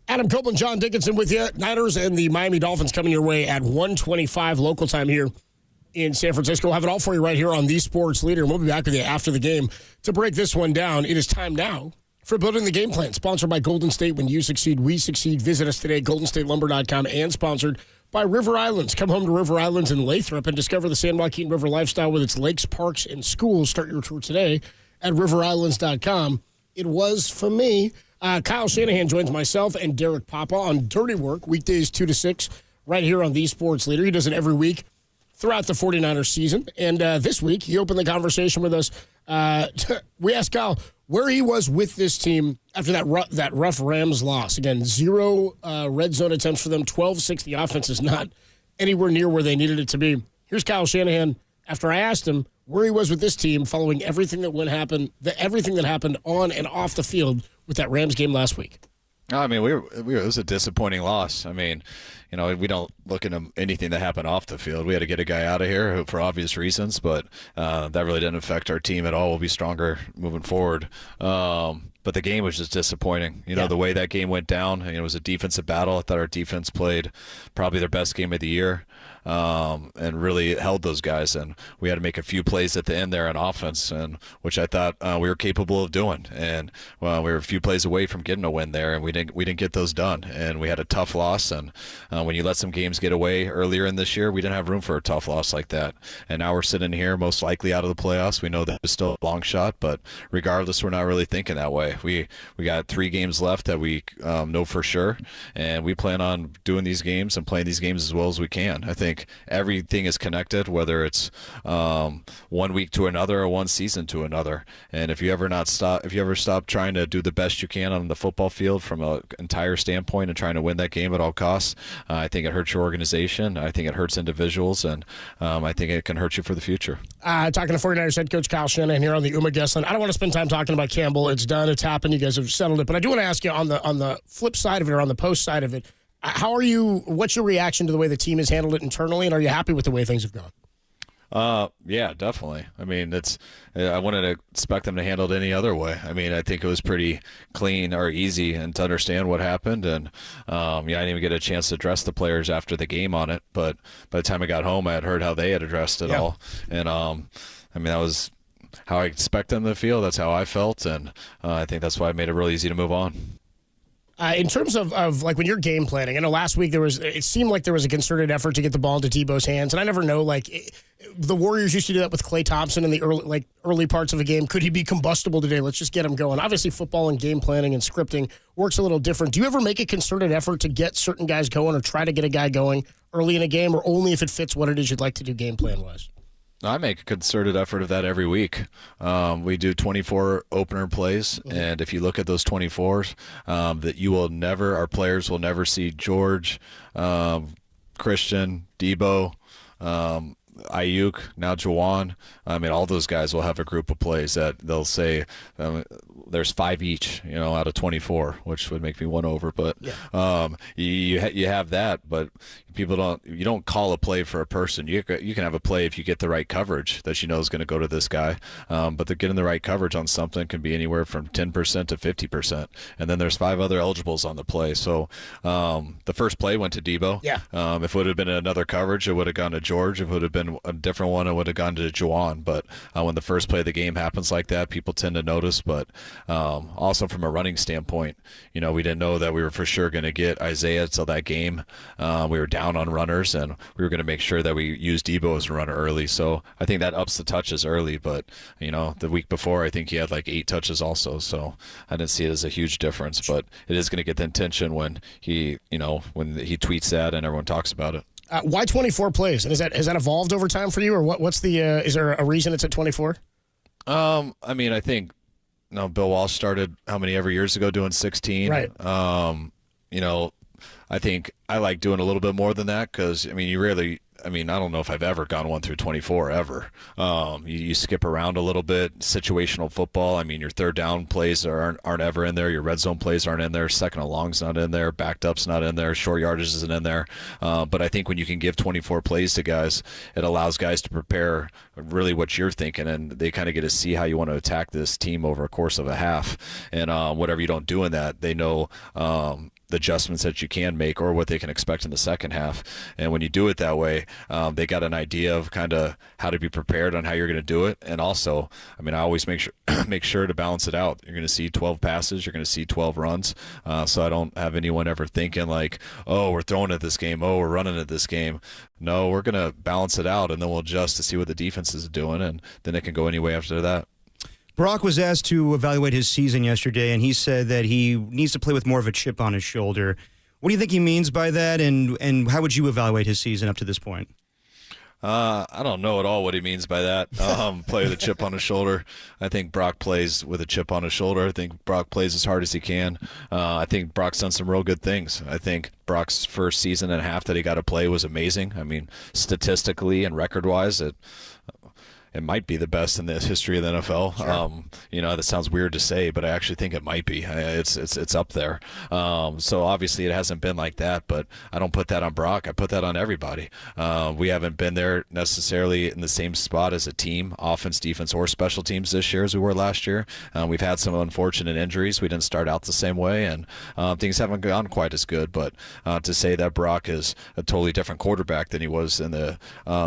Adam Copeland, John Dickinson with you. Niners and the Miami Dolphins coming your way at 1:25 local time here in San Francisco. We'll have it all for you right here on The Sports Leader, and we'll be back with you after the game to break this one down. It is time now for Building the Game Plan, sponsored by Golden State. When you succeed, we succeed. Visit us today, goldenstatelumber.com, and sponsored by River Islands. Come home to River Islands in Lathrop and discover the San Joaquin River lifestyle with its lakes, parks, and schools. Start your tour today at riverislands.com. It was for me. Kyle Shanahan joins myself and Derek Papa on Dirty Work, weekdays 2 to 6, right here on The Sports Leader. He does it every week throughout the 49ers season. And this week, he opened the conversation with us. We asked Kyle where he was with this team after that rough Rams loss. Again, 0 red zone attempts for them, 12-6. The offense is not anywhere near where they needed it to be. Here's Kyle Shanahan after I asked him where he was with this team following everything that happened on and off the field with that Rams game last week. I mean, it was a disappointing loss. I mean, we don't look at anything that happened off the field. We had to get a guy out of here for obvious reasons, but that really didn't affect our team at all. We'll be stronger moving forward. But the game was just disappointing. The way that game went down, it was a defensive battle. I thought our defense played probably their best game of the year. And really held those guys, and we had to make a few plays at the end there on offense, and which I thought we were capable of doing. And we were a few plays away from getting a win there, and we didn't get those done. And we had a tough loss. And when you let some games get away earlier in this year, we didn't have room for a tough loss like that. And now we're sitting here, most likely out of the playoffs. We know that it's still a long shot, but regardless, we're not really thinking that way. We got 3 games left that we know for sure, and we plan on doing these games and playing these games as well as we can. I think everything is connected, whether it's 1 week to another or one season to another. And if you ever stop trying to do the best you can on the football field from an entire standpoint and trying to win that game at all costs, I think it hurts your organization. I think it hurts individuals, and I think it can hurt you for the future. Talking to 49ers head coach Kyle Shanahan here on the Uma Guest Line. I don't want to spend time talking about Campbell. It's done. It's happened. You guys have settled it. But I do want to ask you on the flip side of it, or on the post side of it, how are you? What's your reaction to the way the team has handled it internally, and are you happy with the way things have gone? Yeah, definitely. I mean, I wouldn't expect them to handle it any other way. I mean, I think it was pretty clean or easy and to understand what happened. And I didn't even get a chance to address the players after the game on it. But by the time I got home, I had heard how they had addressed it all. And I mean, that was how I expect them to feel. That's how I felt, and I think that's why it made it really easy to move on. In terms of like when you're game planning, I know last week it seemed like there was a concerted effort to get the ball into Debo's hands, and I never know the Warriors used to do that with Klay Thompson in the early parts of a game. Could he be combustible today? Let's just get him going. Obviously, football and game planning and scripting works a little different. Do you ever make a concerted effort to get certain guys going or try to get a guy going early in a game, or only if it fits what it is you'd like to do game plan-wise? I make a concerted effort of that every week. We do 24 opener plays, and if you look at those 24s, our players will never see George, Christian, Debo, Ayuk, now Jauan. I mean, all those guys will have a group of plays that they'll say there's 5 each, out of 24, which would make me one over. But you have that, but you don't call a play for a person. You can have a play if you get the right coverage that is going to go to this guy. But getting the right coverage on something can be anywhere from 10% to 50%. And then there's 5 other eligibles on the play. So the first play went to Debo. Yeah. If it would have been another coverage, it would have gone to George. If it would have been a different one, it would have gone to Jauan. But when the first play of the game happens like that, people tend to notice. But also from a running standpoint, we didn't know that we were for sure going to get Isaiah till that game. We were down on runners, and we were going to make sure that we used Debo as a runner early. So I think that ups the touches early. But, the week before, I think he had like 8 touches also. So I didn't see it as a huge difference. But it is going to get the attention when he tweets that and everyone talks about it. Why 24 plays? And has that evolved over time for you, or what's the is there a reason it's at 24? I think Bill Walsh started how many ever years ago doing 16. Right. I think I like doing a little bit more than that because, you rarely – I don't know if I've ever gone 1 through 24 ever. You skip around a little bit. Situational football. Your third down plays aren't ever in there. Your red zone plays aren't in there. Second and long's not in there. Backed up's not in there. Short yardage isn't in there. But I think when you can give 24 plays to guys, it allows guys to prepare really what you're thinking, and they kind of get to see how you want to attack this team over a course of a half. And whatever you don't do in that, they know the adjustments that you can make or what they can expect in the second half. And when you do it that way, they got an idea of kind of how to be prepared on how you're going to do it. And also, I always make sure to balance it out. You're going to see 12 passes. You're going to see 12 runs. So I don't have anyone ever thinking like, oh, we're throwing at this game. Oh, we're running at this game. No, we're going to balance it out, and then we'll adjust to see what the defense is doing, and then it can go any way after that. Brock was asked to evaluate his season yesterday, and he said that he needs to play with more of a chip on his shoulder. What do you think he means by that, and how would you evaluate his season up to this point? I don't know at all what he means by that. Play with a chip on his shoulder. I think Brock plays with a chip on his shoulder. I think Brock plays as hard as he can. I think Brock's done some real good things. I think Brock's first season and a half that he got to play was amazing. Statistically and record-wise, it might be the best in the history of the NFL. Sure. That sounds weird to say, but I actually think it might be. It's up there. So obviously it hasn't been like that, but I don't put that on Brock. I put that on everybody. We haven't been there necessarily in the same spot as a team, offense, defense, or special teams this year as we were last year. We've had some unfortunate injuries. We didn't start out the same way, and things haven't gone quite as good. But to say that Brock is a totally different quarterback than he was in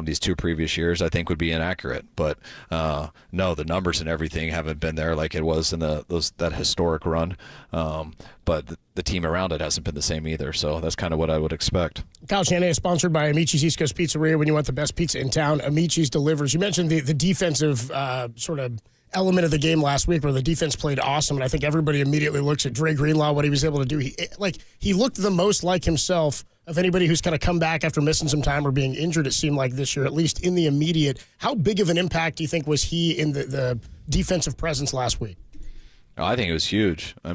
these 2 previous years, I think would be inaccurate. But no, the numbers and everything haven't been there like it was in that historic run. But the team around it hasn't been the same either. So that's kind of what I would expect. Kyle Shanahan is sponsored by Amici's East Coast Pizzeria. When you want the best pizza in town, Amici's delivers. You mentioned the defensive sort of element of the game last week where the defense played awesome, and I think everybody immediately looks at Dre Greenlaw, what he was able to do. He looked the most like himself of anybody who's kind of come back after missing some time or being injured, it seemed like this year, at least in the immediate. How big of an impact do you think was he in the defensive presence last week? I think it was huge. I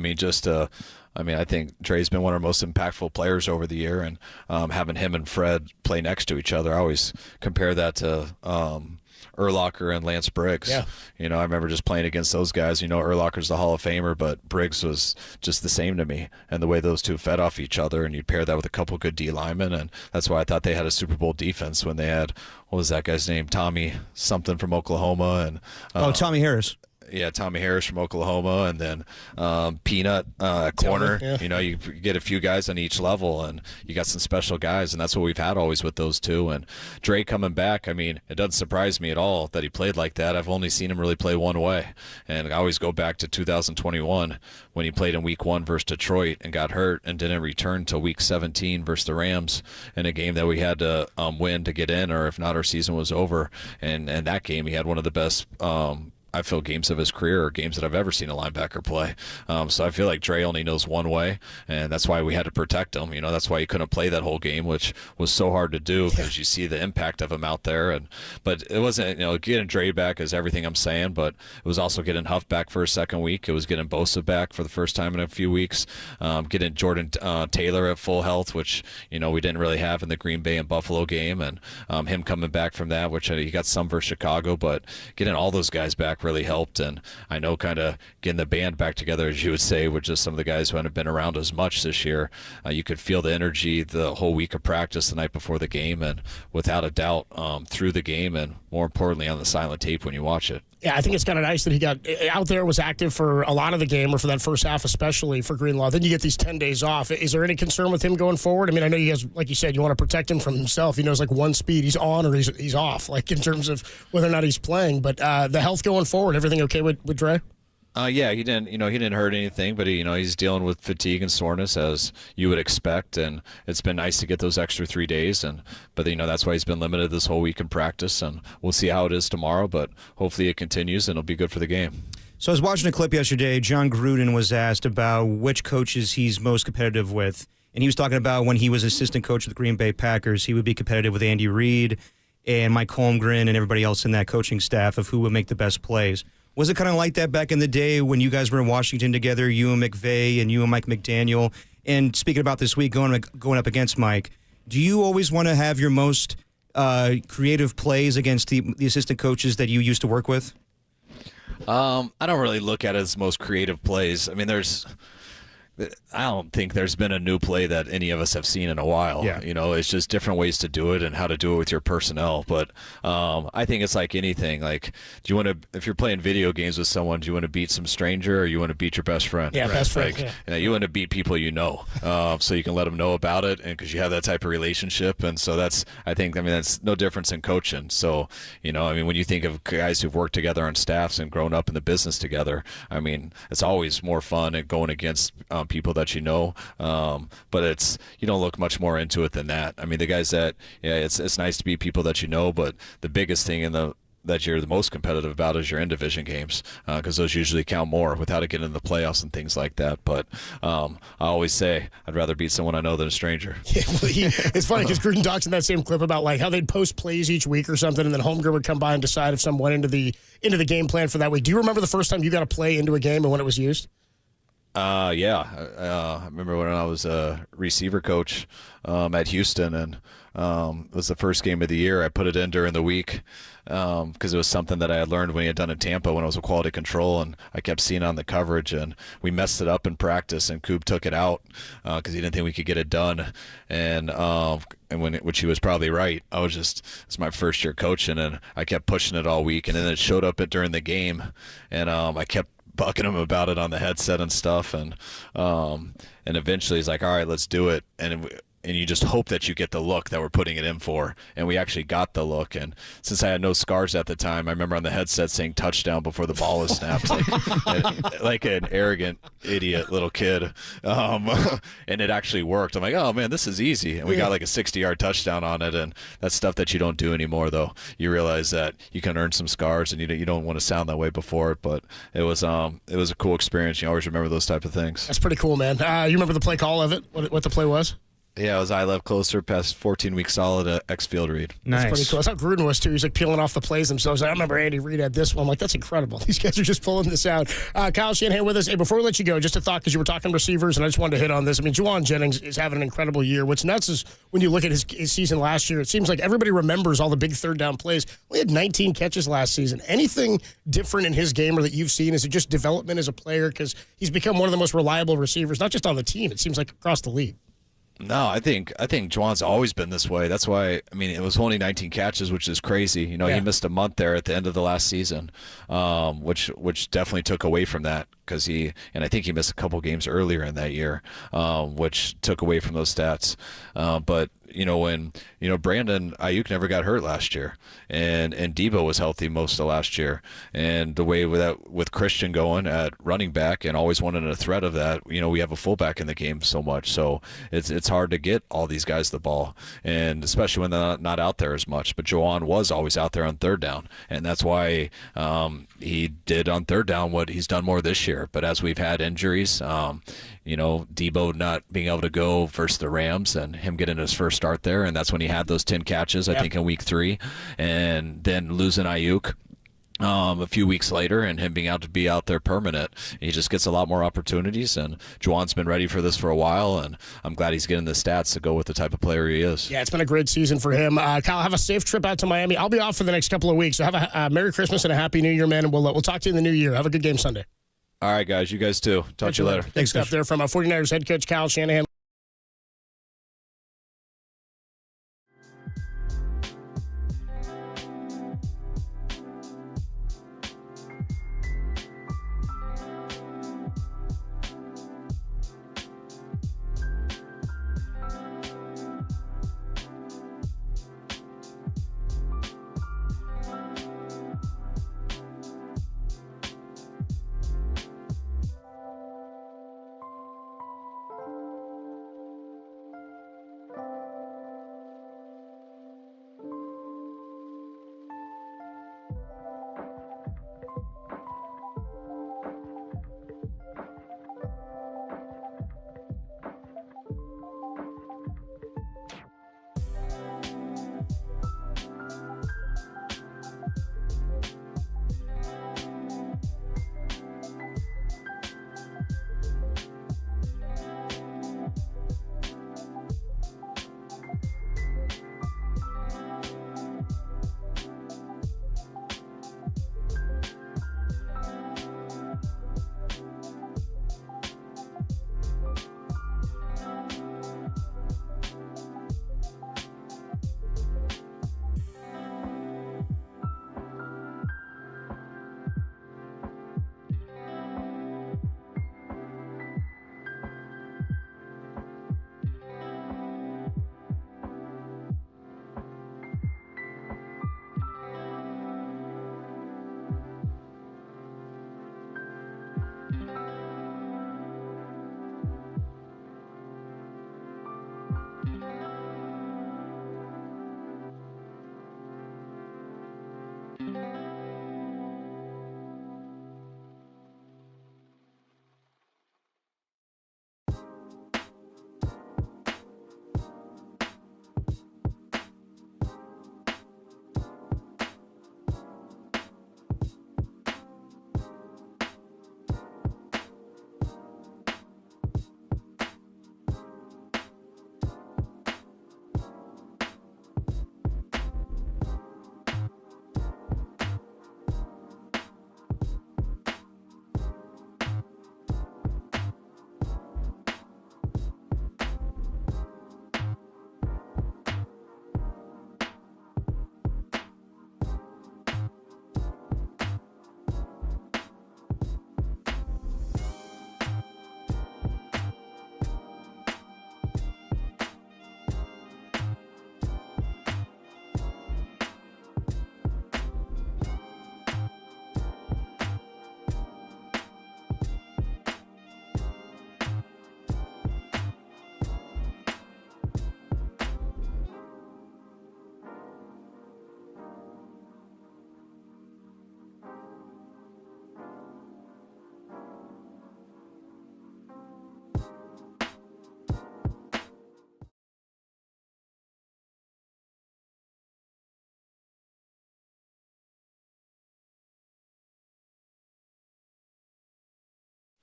think Dre's been one of our most impactful players over the year, and having him and Fred play next to each other, I always compare that to Urlacher and Lance Briggs. Yeah. I remember just playing against those guys. Urlacher's the Hall of Famer, but Briggs was just the same to me. And the way those two fed off each other, and you'd pair that with a couple good D linemen, and that's why I thought they had a Super Bowl defense when they had, what was that guy's name? Tommy something from Oklahoma. And Tommy Harris. Tommy Harris from Oklahoma, and then Peanut at corner. Yeah. You know, you get a few guys on each level, and you got some special guys, and that's what we've had always with those two. And Dre coming back, I mean, it doesn't surprise me at all that he played like that. I've only seen him really play one way, and I always go back to 2021 when he played in Week 1 versus Detroit and got hurt and didn't return till Week 17 versus the Rams in a game that we had to win to get in, or if not, our season was over. And that game, he had one of the best I feel games of his career, or games that I've ever seen a linebacker play. So I feel like Dre only knows one way, and that's why we had to protect him. You know, that's why he couldn't play that whole game, which was so hard to do because you see the impact of him out there. But it wasn't, you know, getting Dre back is everything I'm saying, but it was also getting Huff back for a second week. It was getting Bosa back for the first time in a few weeks, getting Jordan Taylor at full health, which, you know, we didn't really have in the Green Bay and Buffalo game, and him coming back from that, which he got some versus Chicago, but getting all those guys back really helped. And I know kind of getting the band back together, as you would say, with just some of the guys who hadn't been around as much this year, you could feel the energy the whole week of practice the night before the game, and without a doubt through the game, and more importantly on the silent tape when you watch it. Yeah, I think it's kind of nice that he got out there, was active for a lot of the game, or for that first half especially for Greenlaw. Then you get these 10 days off. Is there any concern with him going forward? I mean, I know you guys, like you said, you want to protect him from himself. He knows like one speed, he's on or he's off, like in terms of whether or not he's playing. But the health going forward, everything okay with Dre? Yeah, he didn't hurt anything, but he's dealing with fatigue and soreness as you would expect, and it's been nice to get those extra 3 days, but that's why he's been limited this whole week in practice, and we'll see how it is tomorrow, but hopefully it continues and it'll be good for the game. So I was watching a clip yesterday. John Gruden was asked about which coaches he's most competitive with, and he was talking about when he was assistant coach of the Green Bay Packers, he would be competitive with Andy Reid and Mike Holmgren and everybody else in that coaching staff of who would make the best plays. Was it kind of like that back in the day when you guys were in Washington together, you and McVay and you and Mike McDaniel? And speaking about this week, going up against Mike, do you always want to have your most creative plays against the assistant coaches that you used to work with? I don't really look at it as most creative plays. I mean, I don't think there's been a new play that any of us have seen in a while. Yeah. It's just different ways to do it and how to do it with your personnel. But I think it's like anything. Like, if you're playing video games with someone, do you want to beat some stranger or you want to beat your best friend? Yeah, best friend. You want to beat people so you can let them know about it, and because you have that type of relationship. And so that's no difference in coaching. So, when you think of guys who've worked together on staffs and grown up in the business together, it's always more fun and going against people that but you don't look much more into it than that. I mean, the guys that it's nice to be people that but the biggest thing that you're the most competitive about is your in-division games, because those usually count more without it getting into the playoffs and things like that. But I always say I'd rather beat someone I know than a stranger. Yeah, it's funny because Gruden talks in that same clip about like how they'd post plays each week or something, and then Holmgren would come by and decide if someone went into the game plan for that week. Do you remember the first time you got a play into a game and when it was used? I remember when I was a receiver coach at Houston, and it was the first game of the year. I put it in during the week because it was something that I had learned when he had done in Tampa when I was a quality control, and I kept seeing it on the coverage, and we messed it up in practice, and Coop took it out because he didn't think we could get it done, which he was probably right. It's my first year coaching, and I kept pushing it all week, and then it showed up during the game, and I kept bucking him about it on the headset and stuff, and eventually he's like, all right, let's do it, and you just hope that you get the look that we're putting it in for, and we actually got the look. And since I had no scars at the time, I remember on the headset saying touchdown before the ball was snapped, like an arrogant idiot little kid, and it actually worked. I'm like, oh man, this is easy, and we got like a 60-yard touchdown on it. And that's stuff that you don't do anymore, though. You realize that you can earn some scars, and you don't want to sound that way before it, but it was a cool experience. You always remember those type of things. That's pretty cool, man. You remember the play call of it, what the play was? Yeah, it was I left closer past 14 weeks solid at X-Field Read. Nice. That's pretty cool. That's how Gruden was, too. He's like peeling off the plays themselves. I remember Andy Reid had this one. I'm like, that's incredible. These guys are just pulling this out. Kyle Shanahan with us. Hey, before we let you go, just a thought, because you were talking receivers, and I just wanted to hit on this. I mean, Jauan Jennings is having an incredible year. What's nuts is when you look at his season last year, it seems like everybody remembers all the big third down plays. We had 19 catches last season. Anything different in his game or that you've seen? Is it just development as a player? Because he's become one of the most reliable receivers, not just on the team. It seems like across the league. No, I think Jauan's always been this way. That's why, I mean, it was only 19 catches, which is crazy. You know, Yeah. he missed a month there at the end of the last season, which definitely took away from that because I think he missed a couple games earlier in that year, which took away from those stats. But when Brandon Ayuk never got hurt last year, and Debo was healthy most of last year, and the way with Christian going at running back and always wanting a threat of that, we have a fullback in the game so much, so it's hard to get all these guys the ball, and especially when they're not out there as much. But Jauan was always out there on third down, and that's why he did on third down what he's done more this year. But as we've had injuries, Debo not being able to go versus the Rams and him getting his first start there, and that's when he had those 10 catches, I think, in week 3, and then losing Ayuk a few weeks later and him being out to be out there permanent. He just gets a lot more opportunities, and Jauan's been ready for this for a while, and I'm glad he's getting the stats to go with the type of player he is. Yeah, it's been a great season for him. Kyle, have a safe trip out to Miami. I'll be off for the next couple of weeks, so have a Merry Christmas and a Happy New Year, man, and we'll talk to you in the new year. Have a good game Sunday. All right, guys. You guys too. Talk to you later. Thanks, stuff there from 49ers head coach Kyle Shanahan.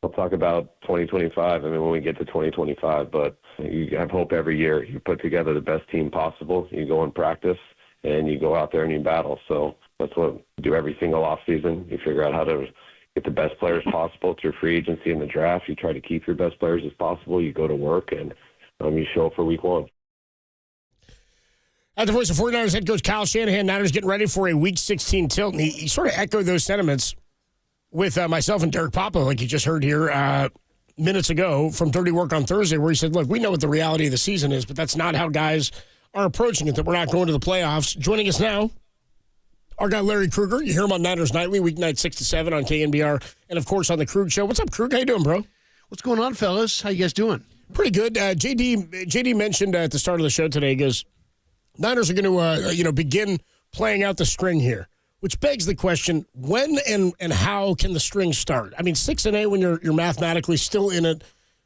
I'll talk about 2025. I mean, when we get to 2025, but you have hope every year. You put together the best team possible. You go and practice, and you go out there and you battle. So that's what we do every single offseason. You figure out how to get the best players possible through free agency and the draft. You try to keep your best players as possible. You go to work, and you show for week 1. At the voice of 49ers head coach Kyle Shanahan, Niners getting ready for a Week 16 tilt. And he sort of echoed those sentiments with myself and Derek Papa, like you just heard here minutes ago from Dirty Work on Thursday, where he said, look, we know what the reality of the season is, but that's not how guys are approaching it, that we're not going to the playoffs. Joining us now, our guy Larry Krueger. You hear him on Niners Nightly, weeknight 6 to 7 on KNBR, and, of course, on the Krug Show. What's up, Krug? How you doing, bro? What's going on, fellas? How you guys doing? Pretty good. JD mentioned at the start of the show today, he goes, Niners are going to begin playing out the string here, which begs the question, when and how can the string start? I mean, 6-8 when you're mathematically still in it,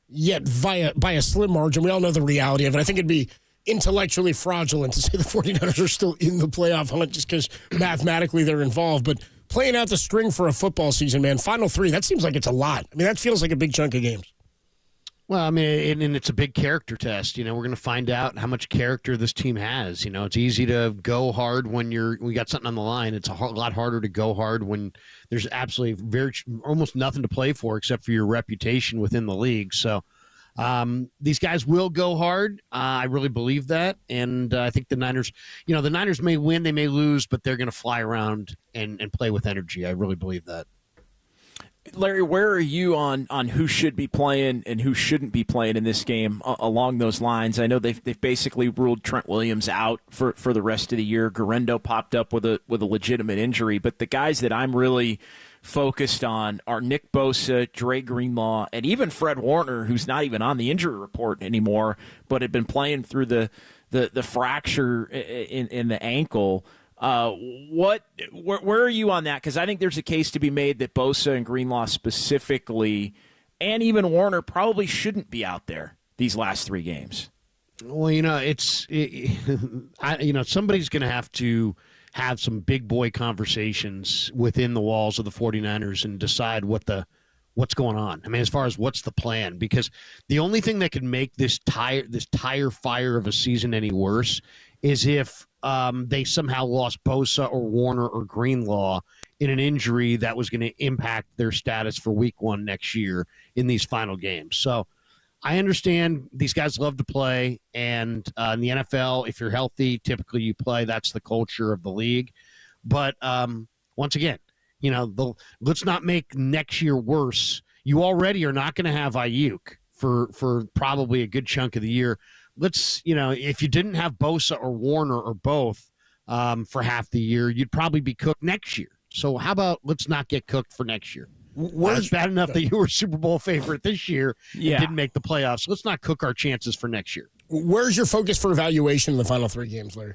yet by a slim margin. We all know the reality of it. I think it'd be intellectually fraudulent to say the 49ers are still in the playoff hunt just because mathematically they're involved. But playing out the string for a football season, man, final 3, that seems like it's a lot. I mean, that feels like a big chunk of games. Well, I mean, and it's a big character test. We're going to find out how much character this team has. It's easy to go hard when we got something on the line. It's a lot harder to go hard when there's absolutely almost nothing to play for except for your reputation within the league. So these guys will go hard. I really believe that. And I think the Niners may win, they may lose, but they're going to fly around and play with energy. I really believe that. Larry, where are you on who should be playing and who shouldn't be playing in this game along those lines? I know they've basically ruled Trent Williams out for the rest of the year. Garendo popped up with a legitimate injury, but the guys that I'm really focused on are Nick Bosa, Dre Greenlaw, and even Fred Warner, who's not even on the injury report anymore, but had been playing through the fracture in the ankle. Where are you on that? Because I think there's a case to be made that Bosa and Greenlaw specifically, and even Warner, probably shouldn't be out there these last 3 games. Well, somebody's going to have some big boy conversations within the walls of the 49ers and decide what's going on. I mean, as far as what's the plan, because the only thing that could make this tire fire of a season any worse is if they somehow lost Bosa or Warner or Greenlaw in an injury that was going to impact their status for week 1 next year in these final games. So I understand these guys love to play, and in the NFL, if you're healthy, typically you play. That's the culture of the league. But once again, let's not make next year worse. You already are not going to have Ayuk for probably a good chunk of the year. If you didn't have Bosa or Warner or both for half the year, you'd probably be cooked next year. So how about let's not get cooked for next year? It's bad enough that you were Super Bowl favorite this year and didn't make the playoffs. Let's not cook our chances for next year. Where's your focus for evaluation in the final 3 games, Larry?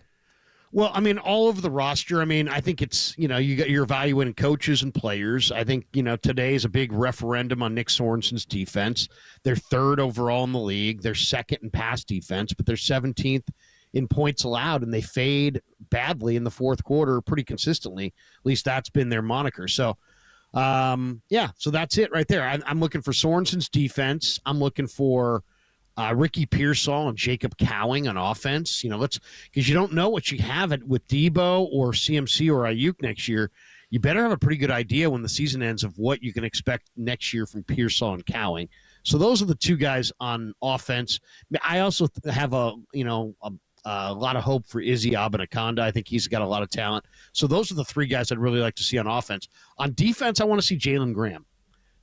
Well, I mean, all over the roster. I mean, I think it's, you're evaluating coaches and players. I think, today is a big referendum on Nick Sorensen's defense. They're 3rd overall in the league. They're 2nd in pass defense, but they're 17th in points allowed, and they fade badly in the 4th quarter pretty consistently. At least that's been their moniker. So, so that's it right there. I'm looking for Sorensen's defense. I'm looking for Ricky Pearsall and Jacob Cowing on offense. Because you don't know what you have with Debo or CMC or Ayuk next year. You better have a pretty good idea when the season ends of what you can expect next year from Pearsall and Cowing. So those are the 2 guys on offense. I also have a lot of hope for Izzy Abanaconda. I think he's got a lot of talent. So those are the 3 guys I'd really like to see on offense. On defense, I want to see Jalen Graham.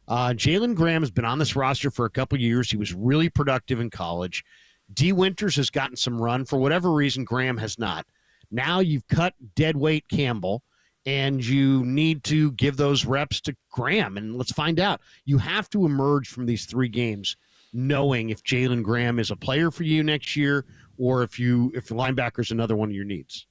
Jalen Graham has been on this roster for a couple years. He was really productive in college. D. Winters has gotten some run. For whatever reason, Graham has not. Now you've cut deadweight Campbell, and you need to give those reps to Graham, and let's find out. You have to emerge from these 3 games knowing if Jalen Graham is a player for you next year or if linebacker is another one of your needs.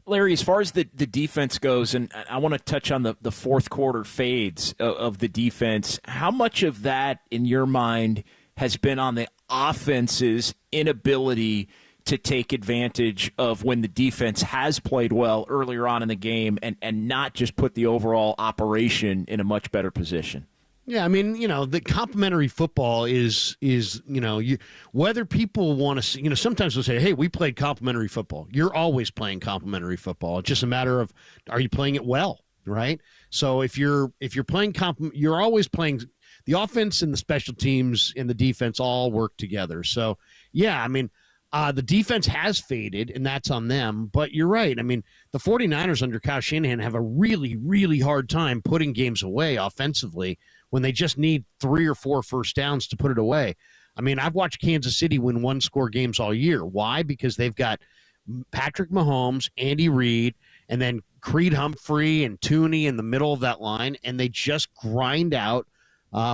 Larry, as far as the defense goes, and I want to touch on the 4th quarter fades of the defense, how much of that, in your mind, has been on the offense's inability to take advantage of when the defense has played well earlier on in the game and not just put the overall operation in a much better position? Yeah, I mean, the complementary football is whether people want to see, sometimes they'll say, hey, we played complementary football. You're always playing complementary football. It's just a matter of, are you playing it well, right? So if you're playing you're always playing, the offense and the special teams and the defense all work together. So yeah, I mean, the defense has faded, and that's on them. But you're right. I mean, the 49ers under Kyle Shanahan have a really, really hard time putting games away offensively when they just need 3 or 4 first downs to put it away. I mean, I've watched Kansas City win one-score games all year. Why? Because they've got Patrick Mahomes, Andy Reid, and then Creed Humphrey and Tooney in the middle of that line, and they just grind out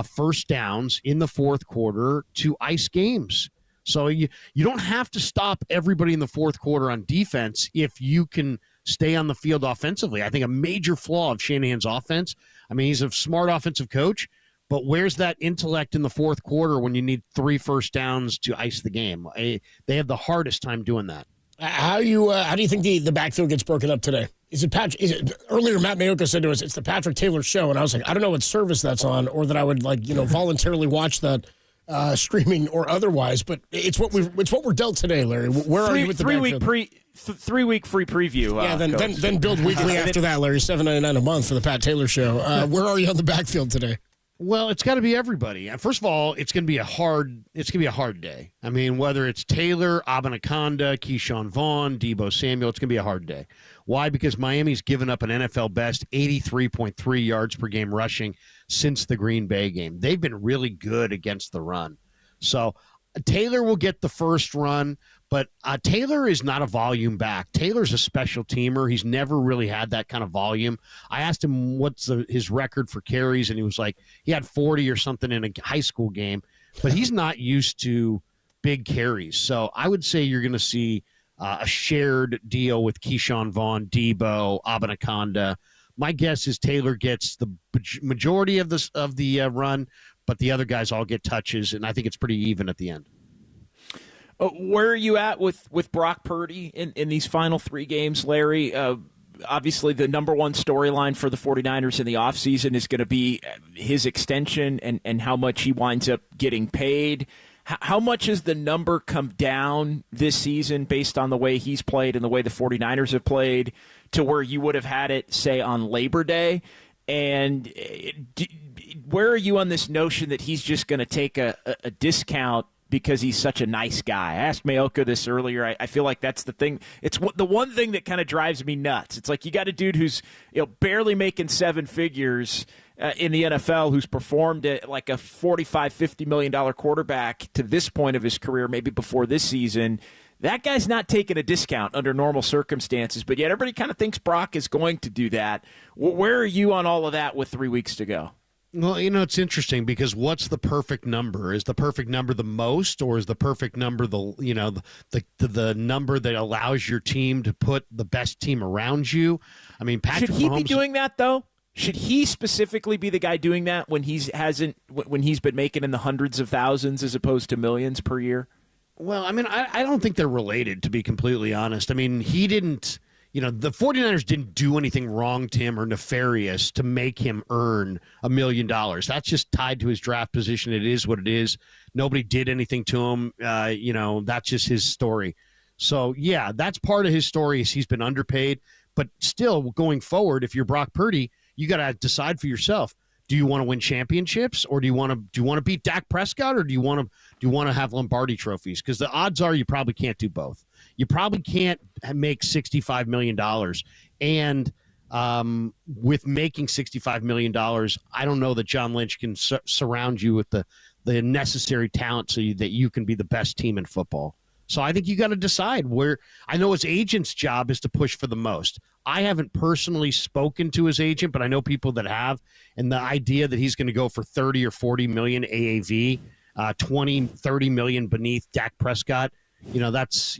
first downs in the fourth quarter to ice games. So you don't have to stop everybody in the fourth quarter on defense if you can stay on the field offensively. I think a major flaw of Shanahan's offense, I mean, he's a smart offensive coach, but where's that intellect in the fourth quarter when you need 3 first downs to ice the game? They have the hardest time doing that. How do you think the backfield gets broken up today? Is it earlier Matt Mayoka said to us, it's the Patrick Taylor show, and I was like, I don't know what service that's on, or that I would voluntarily watch that streaming or otherwise, but it's what we're dealt today, Larry. Where are you with the backfield? 3 week free preview. Yeah, then build weekly after that, Larry. $7.99 a month for the Pat Taylor show. Where are you on the backfield today? Well, it's got to be everybody. First of all, it's going to be a hard day. I mean, whether it's Taylor, Abanaconda, Keyshawn Vaughn, Deebo Samuel, it's going to be a hard day. Why? Because Miami's given up an NFL best 83.3 yards per game rushing since the Green Bay game. They've been really good against the run. So Taylor will get the first run, but Taylor is not a volume back. Taylor's a special teamer. He's never really had that kind of volume. I asked him what's his record for carries, and he was like, he had 40 or something in a high school game, but he's not used to big carries. So I would say you're going to see a shared deal with Keyshawn Vaughn, Deebo, Abanaconda. My guess is Taylor gets the majority of the run, but the other guys all get touches, and I think it's pretty even at the end. Where are you at with Brock Purdy in these final 3 games, Larry? Obviously, the number one storyline for the 49ers in the offseason is going to be his extension and how much he winds up getting paid. How much has the number come down this season based on the way he's played and the way the 49ers have played to where you would have had it, say, on Labor Day? And where are you on this notion that he's just going to take a discount because he's such a nice guy? I asked Mayoka this earlier. I feel like that's the thing. It's the one thing that kind of drives me nuts. It's like you got a dude who's barely making 7 figures in the NFL, who's performed at like a $45-50 million quarterback to this point of his career, maybe before this season. That guy's not taking a discount under normal circumstances, but yet everybody kind of thinks Brock is going to do that. Where are you on all of that with 3 weeks to go? Well, it's interesting because what's the perfect number? Is the perfect number the most, or is the perfect number the number that allows your team to put the best team around you? I mean, Patrick Should he Mahomes, be doing that though? Should he specifically be the guy doing that when he's been making in the hundreds of thousands as opposed to millions per year? Well, I mean, I don't think they're related, to be completely honest. I mean, he didn't. The 49ers didn't do anything wrong to him or nefarious to make him earn $1 million. That's just tied to his draft position. It is what it is. Nobody did anything to him. That's just his story. So, yeah, that's part of his story is he's been underpaid. But still, going forward, if you're Brock Purdy, you got to decide for yourself. Do you want to win championships, or do you want to beat Dak Prescott, or do you want to have Lombardi trophies? Because the odds are you probably can't do both. You probably can't make $65 million, and with making $65 million, I don't know that John Lynch can surround you with the necessary talent so that you can be the best team in football. So I think you got to decide where. I know his agent's job is to push for the most. I haven't personally spoken to his agent, but I know people that have, and the idea that he's going to go for 30 or 40 million AAV, 20, 30 million beneath Dak Prescott, that's,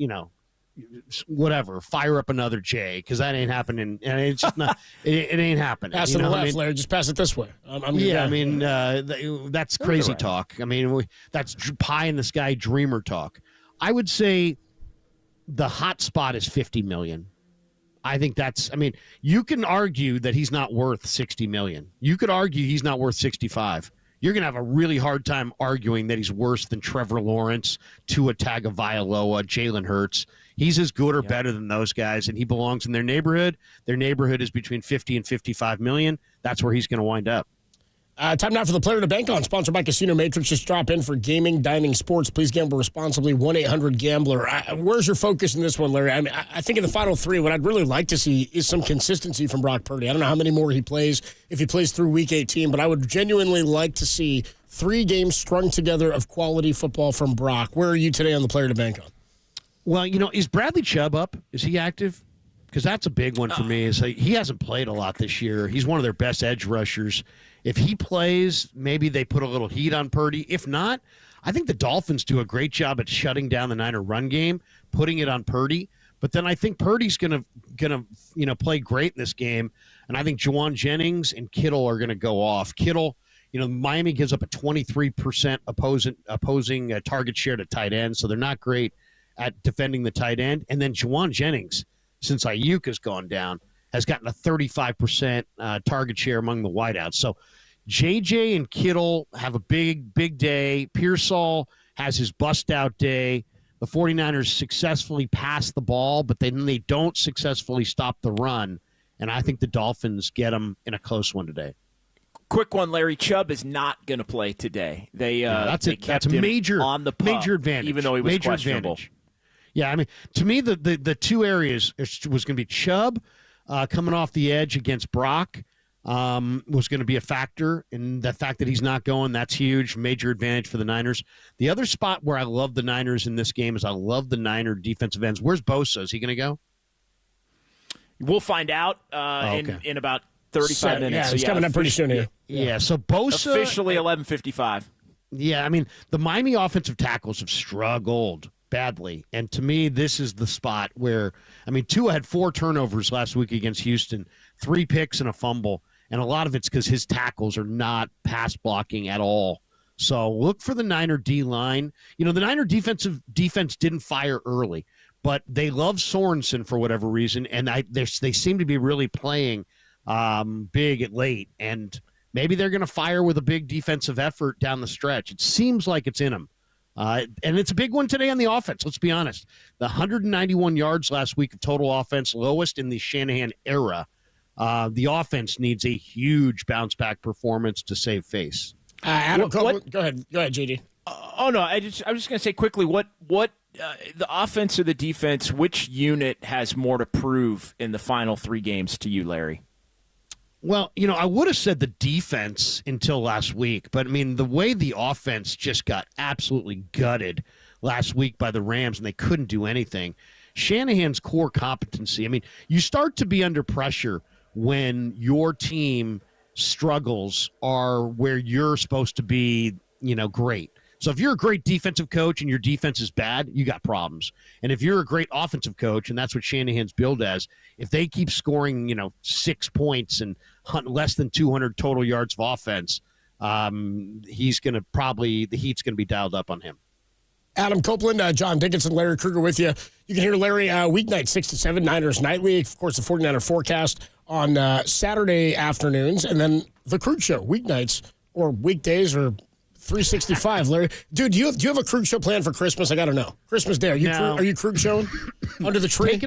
whatever, fire up another J, because that ain't happening. And it's just not, it ain't happening. Pass to the left, Larry. Just pass it this way. That's crazy talk. I mean, that's pie in the sky dreamer talk. I would say the hot spot is 50 million. I think you can argue that he's not worth 60 million. You could argue he's not worth 65. You're going to have a really hard time arguing that he's worse than Trevor Lawrence, Tua Tagovailoa, Jalen Hurts. He's as good or better than those guys, and he belongs in their neighborhood. Their neighborhood is between 50 and 55 million. That's where he's going to wind up. Time now for the player to bank on, sponsored by Casino Matrix. Just drop in for gaming, dining, sports. Please gamble responsibly. 1-800-GAMBLER. Where's your focus in this one, Larry? I mean, I think in the final three, what I'd really like to see is some consistency from Brock Purdy. I don't know how many more he plays, if he plays through Week 18, but I would genuinely like to see 3 games strung together of quality football from Brock. Where are you today on the player to bank on? Well, is Bradley Chubb up? Is he active? Because that's a big one for me. Is he hasn't played a lot this year. He's one of their best edge rushers. If he plays, maybe they put a little heat on Purdy. If not, I think the Dolphins do a great job at shutting down the Niner run game, putting it on Purdy. But then I think Purdy's gonna play great in this game, and I think Jauan Jennings and Kittle are gonna go off. Kittle, Miami gives up a 23% opposing target share to tight end, so they're not great at defending the tight end. And then Jauan Jennings, since Ayuk has gone down, has gotten a 35% target share among the wideouts. So JJ and Kittle have a big day. Pearsall has his bust-out day. The 49ers successfully pass the ball, but then they don't successfully stop the run. And I think the Dolphins get them in a close one today. Quick one, Larry. Chubb is not going to play today. They kept a him major on the pup, major advantage, even though he was major questionable. Advantage. Yeah, I mean, to me, the 2 areas was going to be Chubb coming off the edge against Brock was going to be a factor, and the fact that he's not going, that's huge, major advantage for the Niners. The other spot where I love the Niners in this game is I love the Niner defensive ends. Where's Bosa? Is he going to go? We'll find out in about 35 minutes. Yeah, he's coming up pretty soon here. Yeah, so Bosa. Officially 11:55. Yeah, I mean, the Miami offensive tackles have struggled badly. And to me, this is the spot where, Tua had 4 turnovers last week against Houston, 3 picks and a fumble. And a lot of it's because his tackles are not pass blocking at all. So look for the Niner D-line. The Niner defense didn't fire early, but they love Sorensen for whatever reason. And they seem to be really playing big at late. And maybe they're going to fire with a big defensive effort down the stretch. It seems like it's in them. And it's a big one today on the offense, let's be honest. The 191 yards last week of total offense, lowest in the Shanahan era. The offense needs a huge bounce-back performance to save face. Adam, go ahead, JD. I was just going to say quickly, what the offense or the defense, which unit has more to prove in the final 3 games to you, Larry? Well, I would have said the defense until last week, but the way the offense just got absolutely gutted last week by the Rams and they couldn't do anything. Shanahan's core competency, you start to be under pressure when your team struggles are where you're supposed to be, great. So if you're a great defensive coach and your defense is bad, you got problems. And if you're a great offensive coach, and that's what Shanahan's billed as, if they keep scoring, 6 points and less than 200 total yards of offense, the heat's going to be dialed up on him. Adam Copeland, John Dickinson, Larry Krueger with you. You can hear Larry weeknight 6 to 7, Niners Nightly. Of course, the 49er forecast on Saturday afternoons, and then the Krug Show weeknights or weekdays or 365. Larry, dude, do you have a Krug Show plan for Christmas? I got to know. Christmas Day, are you Krug showing under the tree?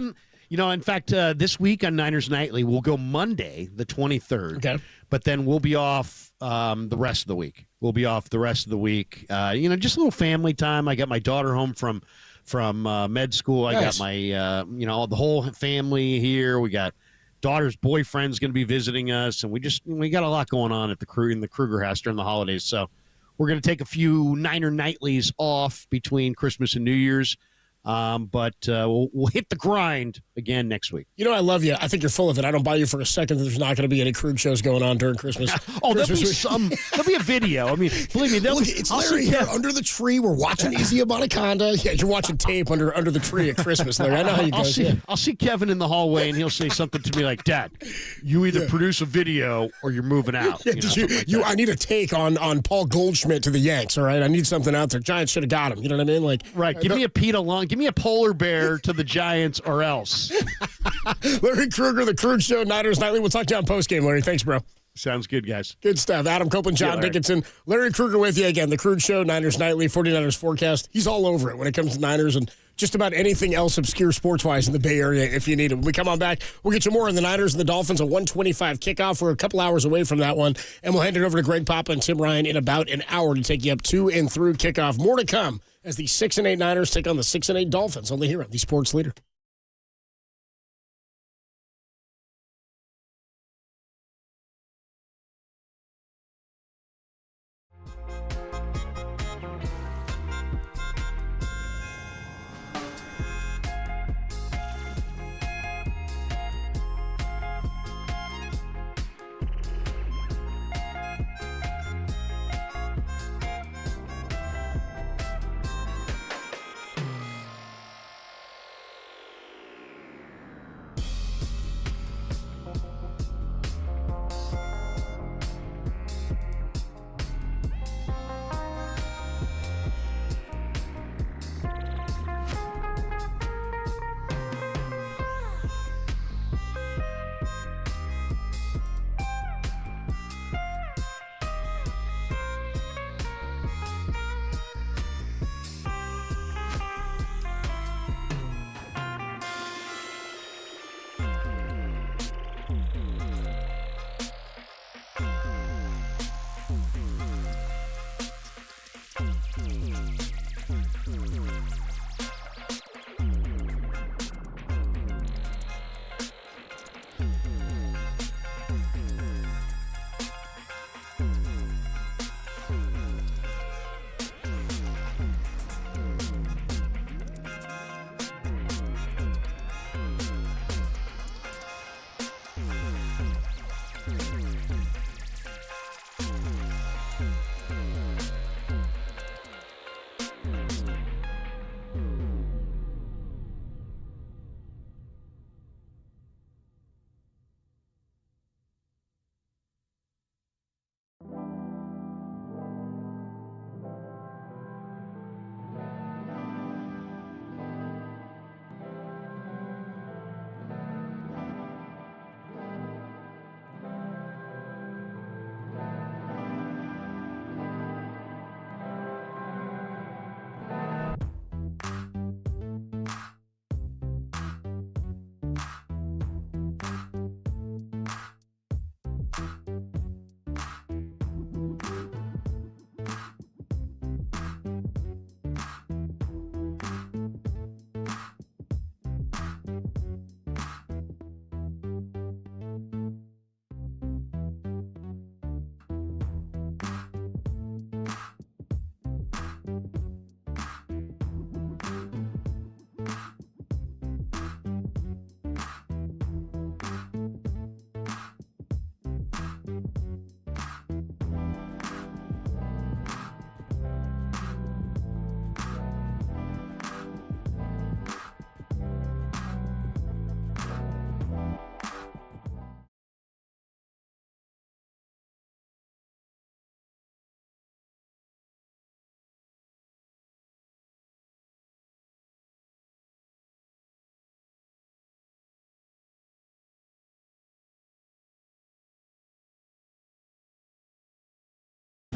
In fact, this week on Niners Nightly, we'll go Monday, the 23rd. Okay. But then we'll be off the rest of the week. Just a little family time. I got my daughter home from med school. I got my, the whole family here. We got daughter's boyfriend's going to be visiting us, and we got a lot going on at in the Krueger house during the holidays. So we're going to take a few Niner Nightlies off between Christmas and New Year's. But we'll hit the grind again next week. I love you. I think you're full of it. I don't buy you for a second that there's not going to be any Krug shows going on during Christmas. There'll be a video. Believe me, it's Larry here under the tree. We're watching Easy Anaconda. Yeah, you're watching tape under the tree at Christmas, Larry. I know how you go. I'll see Kevin in the hallway, and he'll say something to me like, "Dad, you either produce a video or you're moving out." Yeah, I need a take on Paul Goldschmidt to the Yanks. All right, I need something out there. Giants should have got him. You know what I mean? Right. Give me a Pete Along. Give me a polar bear to the Giants or else. Larry Krueger, the Krug Show, Niners Nightly. We'll talk to you on postgame, Larry. Thanks, bro. Sounds good, guys. Good stuff. Adam Copeland, John Dickinson, Larry Krueger with you again. The Krug Show, Niners Nightly, 49ers forecast. He's all over it when it comes to Niners and just about anything else obscure sports-wise in the Bay Area if you need it. When we come on back, we'll get you more on the Niners and the Dolphins, a 1:25 kickoff. We're a couple hours away from that one, and we'll hand it over to Greg Papa and Tim Ryan in about an hour to take you up to and through kickoff. More to come as the 6-8 Niners take on the 6-8 Dolphins, only here on the Sports Leader.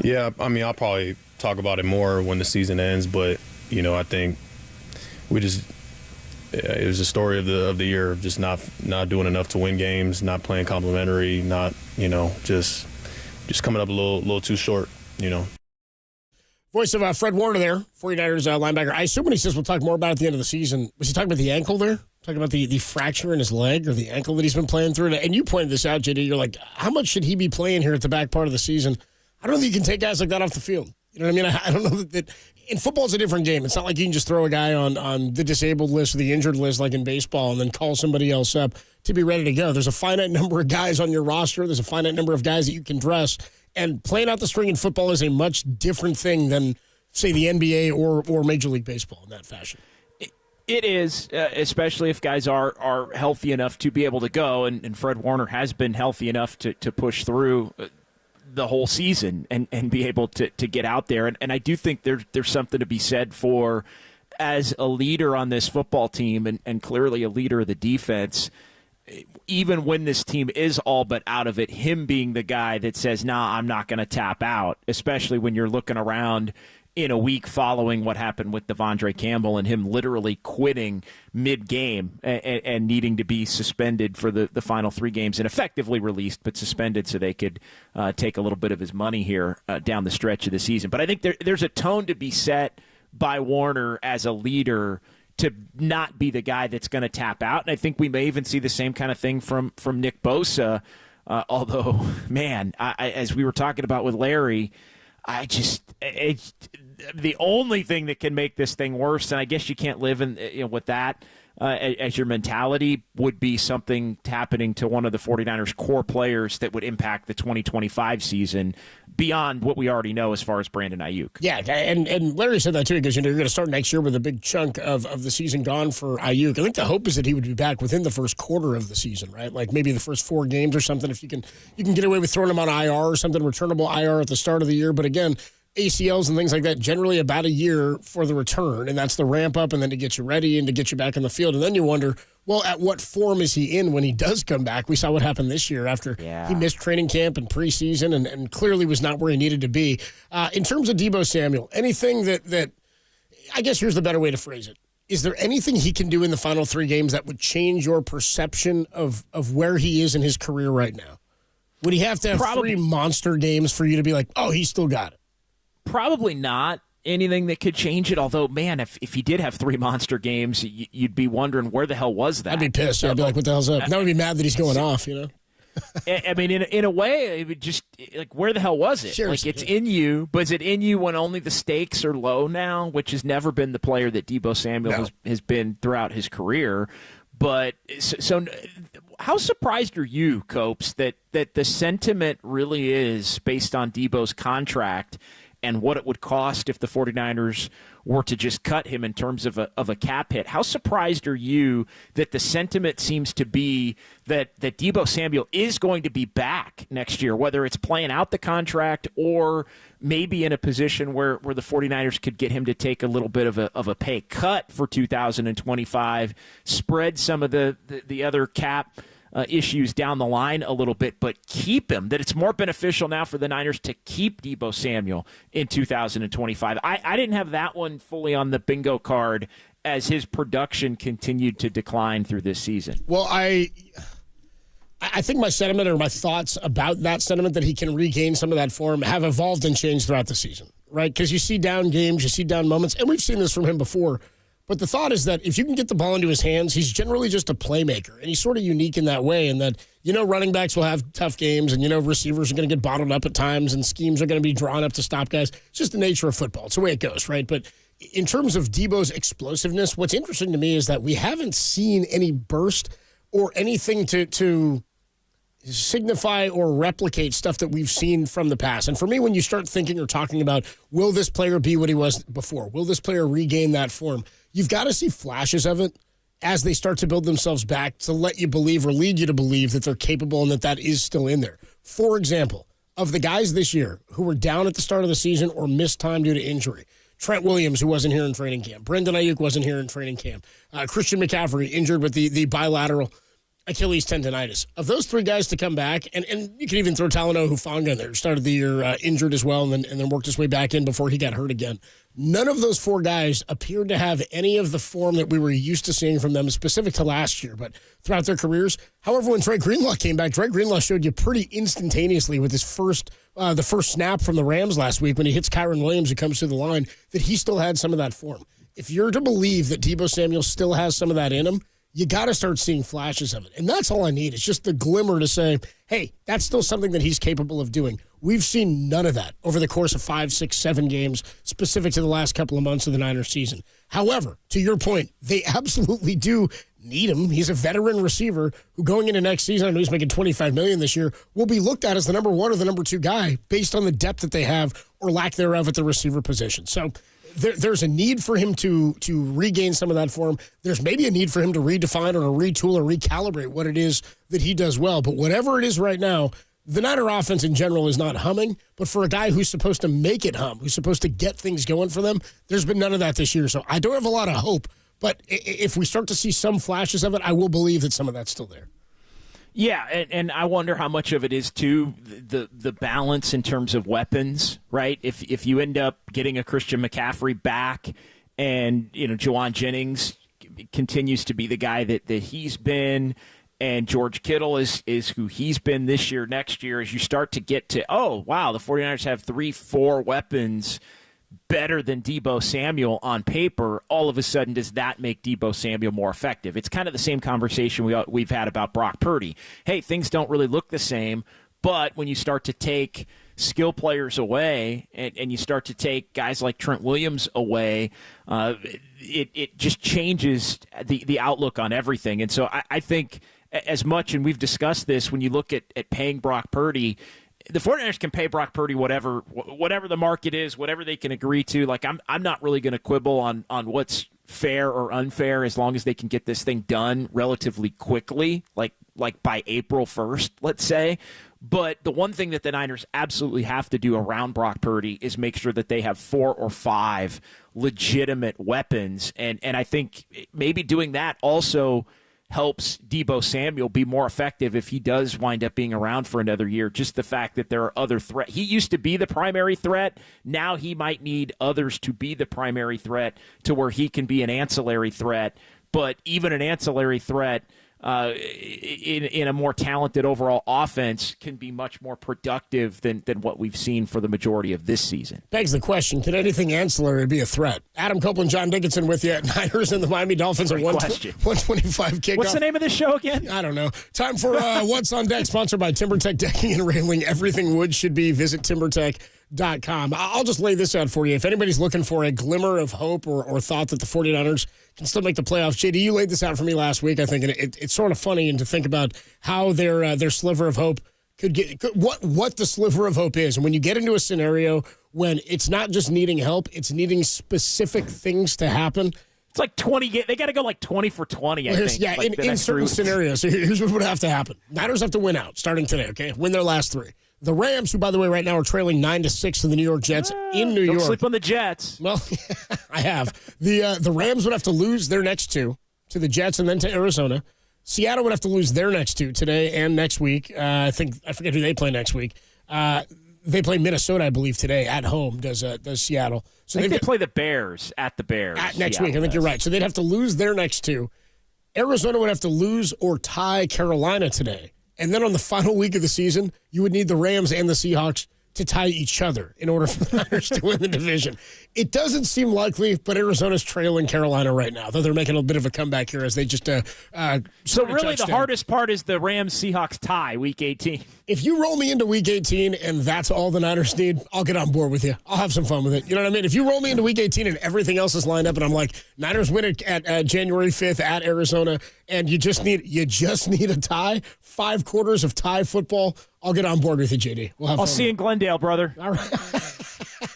Yeah, I mean, I'll probably talk about it more when the season ends, but, you know, I think it was a story of the year of just not doing enough to win games, not playing complimentary, not, you know, just coming up a little too short, you know. Voice of Fred Warner there, 49ers linebacker. I assume when he says we'll talk more about it at the end of the season, was he talking about the ankle there? Talking about the fracture in his leg or the ankle that he's been playing through? And you pointed this out, JD. You're like, how much should he be playing here at the back part of the season? I don't think you can take guys like that off the field. You know what I mean? I don't know that in football, it's a different game. It's not like you can just throw a guy on the disabled list or the injured list like in baseball and then call somebody else up to be ready to go. There's a finite number of guys on your roster. There's a finite number of guys that you can dress. And playing out the string in football is a much different thing than, say, the NBA or Major League Baseball in that fashion. It is, especially if guys are healthy enough to be able to go, and Fred Warner has been healthy enough to push through the whole season and be able to get out there. And I do think there's something to be said for, as a leader on this football team and clearly a leader of the defense, even when this team is all but out of it, him being the guy that says, nah, I'm not going to tap out, especially when you're looking around in a week following what happened with Devondre Campbell and him literally quitting mid-game and needing to be suspended for the final 3 games and effectively released, but suspended so they could take a little bit of his money here down the stretch of the season. But I think there's a tone to be set by Warner as a leader to not be the guy that's going to tap out. And I think we may even see the same kind of thing from Nick Bosa, although, man, as we were talking about with Larry, the only thing that can make this thing worse, and I guess you can't live with that as your mentality, would be something happening to one of the 49ers' core players that would impact the 2025 season beyond what we already know as far as Brandon Ayuk. Yeah, and Larry said that too, because you're going to start next year with a big chunk of the season gone for Ayuk. I think the hope is that he would be back within the first quarter of the season, right? Like maybe the first 4 games or something. If you can get away with throwing him on IR or something, returnable IR at the start of the year. But again, ACLs and things like that, generally about a year for the return, and that's the ramp up and then to get you ready and to get you back in the field. And then you wonder, well, at what form is he in when he does come back? We saw what happened this year after he missed training camp and preseason and clearly was not where he needed to be. In terms of Deebo Samuel, anything that I guess here's the better way to phrase it. Is there anything he can do in the final 3 games that would change your perception of where he is in his career right now? Would he have to have 3 monster games for you to be like, oh, he's still got it? Probably not anything that could change it, although, man, if he did have 3 monster games, you'd be wondering where the hell was that? I'd be pissed. I'd be like, what the hell's up? Now I'd be mad that he's going off, I mean, in a way, it would just, like, where the hell was it? Seriously. Like, it's in you, but is it in you when only the stakes are low now, which has never been the player that Deebo Samuel has been throughout his career? But so how surprised are you, Copes, that the sentiment really is based on Deebo's contract and what it would cost if the 49ers were to just cut him in terms of a cap hit? How surprised are you that the sentiment seems to be that Deebo Samuel is going to be back next year, whether it's playing out the contract or maybe in a position where the 49ers could get him to take a little bit of a pay cut for 2025, spread some of the other cap issues down the line a little bit, but keep him, that it's more beneficial now for the Niners to keep Deebo Samuel in 2025. I didn't have that one fully on the bingo card as his production continued to decline through this season. Well, I think my sentiment or my thoughts about that sentiment that he can regain some of that form have evolved and changed throughout the season, right? Because you see down games, you see down moments, and we've seen this from him before. But the thought is that if you can get the ball into his hands, he's generally just a playmaker. And he's sort of unique in that way, in that, running backs will have tough games, and, receivers are going to get bottled up at times, and schemes are going to be drawn up to stop guys. It's just the nature of football. It's the way it goes, right? But in terms of Deebo's explosiveness, what's interesting to me is that we haven't seen any burst or anything to signify or replicate stuff that we've seen from the past. And for me, when you start thinking or talking about, will this player be what he was before? Will this player regain that form? You've got to see flashes of it as they start to build themselves back to let you believe or lead you to believe that they're capable and that is still in there. For example, of the guys this year who were down at the start of the season or missed time due to injury, Trent Williams, who wasn't here in training camp, Brandon Ayuk wasn't here in training camp, Christian McCaffrey injured with the bilateral Achilles tendonitis. Of those 3 guys to come back, and you can even throw Talanoa Hufanga in there, who started the year injured as well and then worked his way back in before he got hurt again. None of those 4 guys appeared to have any of the form that we were used to seeing from them, specific to last year, but throughout their careers. However, when Dre Greenlaw came back, Dre Greenlaw showed you pretty instantaneously with his the first snap from the Rams last week when he hits Kyron Williams who comes through the line, that he still had some of that form. If you're to believe that Deebo Samuel still has some of that in him, you got to start seeing flashes of it. And that's all I need. It's just the glimmer to say, hey, that's still something that he's capable of doing. We've seen none of that over the course of 5, 6, 7 games specific to the last couple of months of the Niners season. However, to your point, they absolutely do need him. He's a veteran receiver who going into next season, I know he's making $25 million this year, will be looked at as the number 1 or the number 2 guy based on the depth that they have or lack thereof at the receiver position. So there's a need for him to regain some of that form. There's maybe a need for him to redefine or to retool or recalibrate what it is that he does well. But whatever it is right now, the Niner offense in general is not humming. But for a guy who's supposed to make it hum, who's supposed to get things going for them, there's been none of that this year. So I don't have a lot of hope. But if we start to see some flashes of it, I will believe that some of that's still there. Yeah, and I wonder how much of it is, too, the balance in terms of weapons, right? If you end up getting a Christian McCaffrey back and, Jauan Jennings continues to be the guy that he's been, and George Kittle is who he's been this year, next year, as you start to get to, oh, wow, the 49ers have 3-4 weapons better than Deebo Samuel on paper, all of a sudden does that make Deebo Samuel more effective? It's kind of the same conversation we've had about Brock Purdy. Hey, things don't really look the same, but when you start to take skill players away and you start to take guys like Trent Williams away, it just changes the outlook on everything. And so I think as much, and we've discussed this, when you look at paying Brock Purdy, the 49ers can pay Brock Purdy whatever the market is, whatever they can agree to. Like, I'm not really going to quibble on what's fair or unfair as long as they can get this thing done relatively quickly, like by April 1st, let's say. But the one thing that the Niners absolutely have to do around Brock Purdy is make sure that they have 4 or 5 legitimate weapons. And I think maybe doing that also helps Deebo Samuel be more effective if he does wind up being around for another year. Just the fact that there are other threats. He used to be the primary threat. Now he might need others to be the primary threat to where he can be an ancillary threat. But even an ancillary threat in a more talented overall offense can be much more productive than what we've seen for the majority of this season. Begs the question, can anything ancillary be a threat? Adam Copeland, John Dickinson with you. Niners and the Miami Dolphins at 125 kickoff. What's the name of this show again? I don't know. Time for What's on Deck, sponsored by TimberTech Decking and Railing. Everything wood should be. Visit TimberTech.com. I'll just lay this out for you. If anybody's looking for a glimmer of hope or thought that the 49ers can still make the playoffs, JD, you laid this out for me last week, I think, and it's sort of funny and to think about how their sliver of hope what the sliver of hope is. And when you get into a scenario when it's not just needing help, it's needing specific things to happen. It's like 20. They got to go like 20 for 20, I think. Yeah, like in certain scenarios. So here's what would have to happen. Niners have to win out starting today, okay? Win their last 3. The Rams, who, by the way, right now are trailing 9-6 to the New York Jets in New York. Don't sleep on the Jets. Well, I have. The Rams would have to lose their next 2 to the Jets and then to Arizona. Seattle would have to lose their next 2 today and next week. I forget who they play next week. They play Minnesota, I believe, today at home. Does Seattle? So I think they play the Bears at the Bears next week. I think you're right. So they'd have to lose their next 2. Arizona would have to lose or tie Carolina today. And then on the final week of the season, you would need the Rams and the Seahawks to tie each other in order for the Niners to win the division. It doesn't seem likely, but Arizona's trailing Carolina right now, though they're making a bit of a comeback here as they just So really the hardest part is the Rams-Seahawks tie, Week 18. If you roll me into Week 18 and that's all the Niners need, I'll get on board with you. I'll have some fun with it. You know what I mean? If you roll me into Week 18 and everything else is lined up and I'm like, Niners win it at January 5th at Arizona, and you just need a tie, 5 quarters of tie football, I'll get on board with you, JD. I'll see you in Glendale, brother. All right.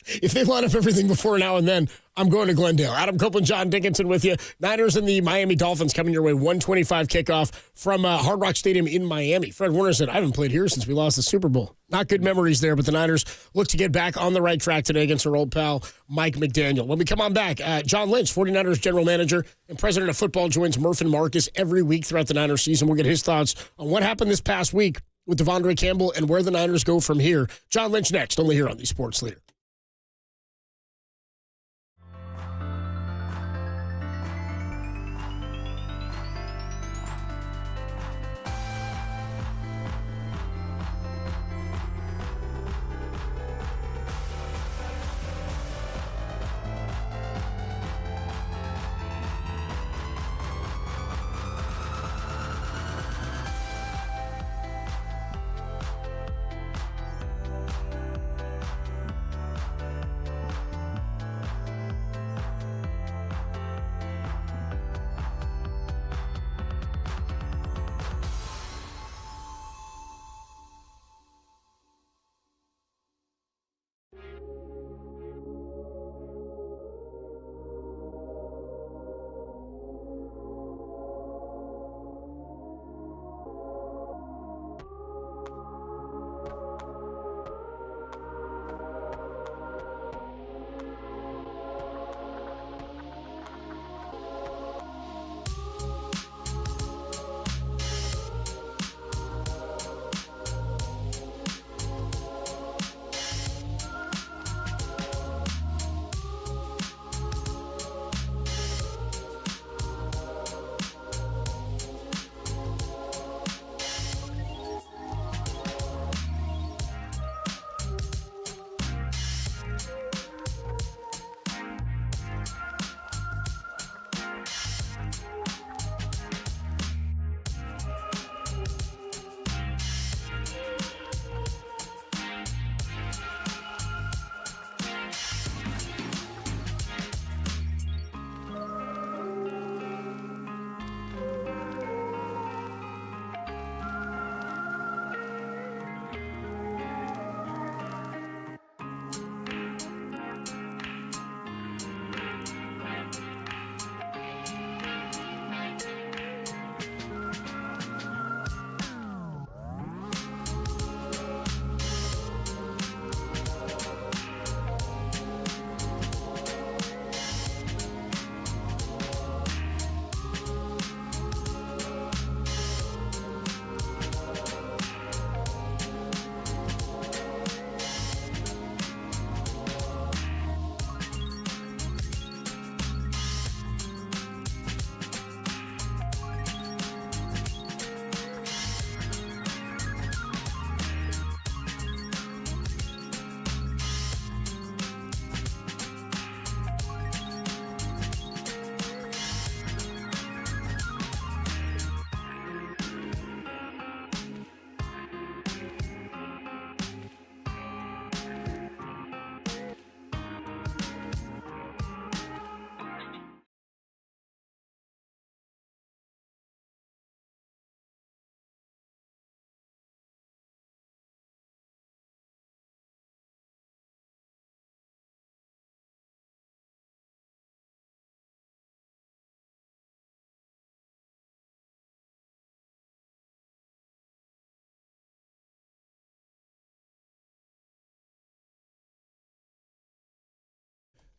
If they line up everything before now and then, I'm going to Glendale. Adam Copeland, John Dickinson with you. Niners and the Miami Dolphins coming your way. 125 kickoff from Hard Rock Stadium in Miami. Fred Warner said, I haven't played here since we lost the Super Bowl. Not good memories there, but the Niners look to get back on the right track today against our old pal, Mike McDaniel. When we come on back, John Lynch, 49ers general manager and president of football, joins Murph and Marcus every week throughout the Niners season. We'll get his thoughts on what happened this past week with Devondre Campbell and where the Niners go from here. John Lynch next, only here on the Sports Leader.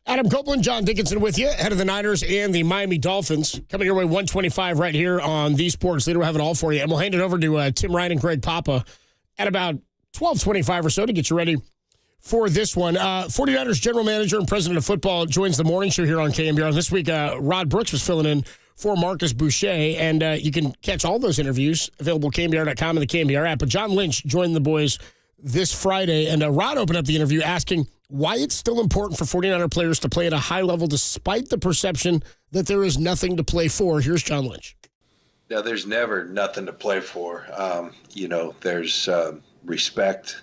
Adam Copeland, John Dickinson with you, head of the Niners and the Miami Dolphins. Coming your way 125 right here on the Sports Leader. We'll have it all for you. And we'll hand it over to Tim Ryan and Greg Papa at about 12:25 or so to get you ready for this one. 49ers general manager and president of football joins the morning show here on KNBR. This week, Rod Brooks was filling in for Marcus Boucher, and you can catch all those interviews available at KNBR.com and the KNBR app. But John Lynch joined the boys this Friday, and Rod opened up the interview asking why it's still important for 49er players to play at a high level despite the perception that there is nothing to play for. Here's John Lynch. No, there's never nothing to play for. There's respect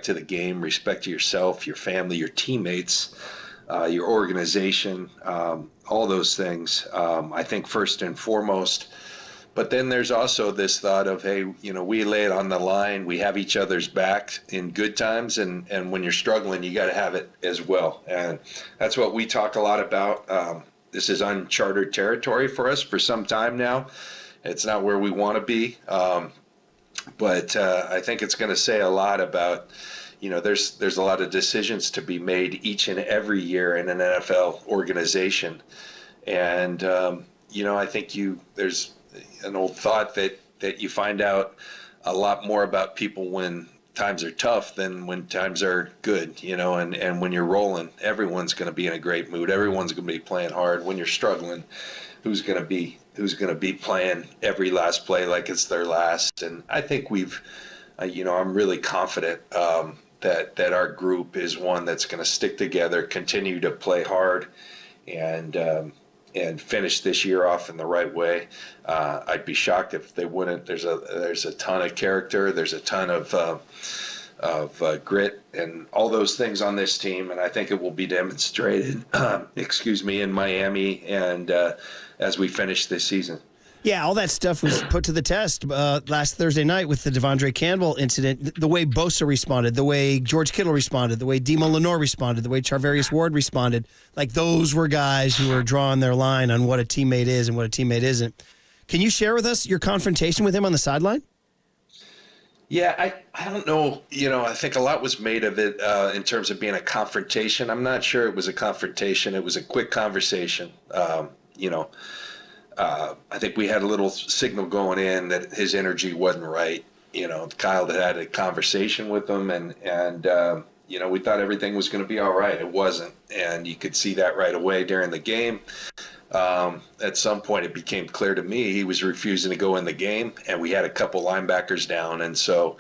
to the game, respect to yourself, your family, your teammates, your organization, all those things. I think first and foremost. But then there's also this thought of, hey, we lay it on the line. We have each other's back in good times. And when you're struggling, you got to have it as well. And that's what we talk a lot about. This is uncharted territory for us for some time now. It's not where we want to be. But I think it's going to say a lot about, there's a lot of decisions to be made each and every year in an NFL organization. And, I think there's an old thought that you find out a lot more about people when times are tough than when times are good, and when you're rolling, everyone's going to be in a great mood. Everyone's going to be playing hard. When you're struggling, who's going to be playing every last play like it's their last? And I think I'm really confident that our group is one that's going to stick together, continue to play hard, and finish this year off in the right way. I'd be shocked if they wouldn't. There's a ton of character. There's a ton of grit and all those things on this team, and I think it will be demonstrated. In Miami and as we finish this season. Yeah, all that stuff was put to the test last Thursday night with the Devondre Campbell incident. The way Bosa responded, the way George Kittle responded, the way Demo Lenore responded, the way Charvarius Ward responded. Like, those were guys who were drawing their line on what a teammate is and what a teammate isn't. Can you share with us your confrontation with him on the sideline? Yeah, I don't know. I think a lot was made of it in terms of being a confrontation. I'm not sure it was a confrontation. It was a quick conversation. I think we had a little signal going in that his energy wasn't right. Kyle had a conversation with him, and we thought everything was going to be all right. It wasn't, and you could see that right away during the game. At some point, it became clear to me he was refusing to go in the game, and we had a couple linebackers down, and so.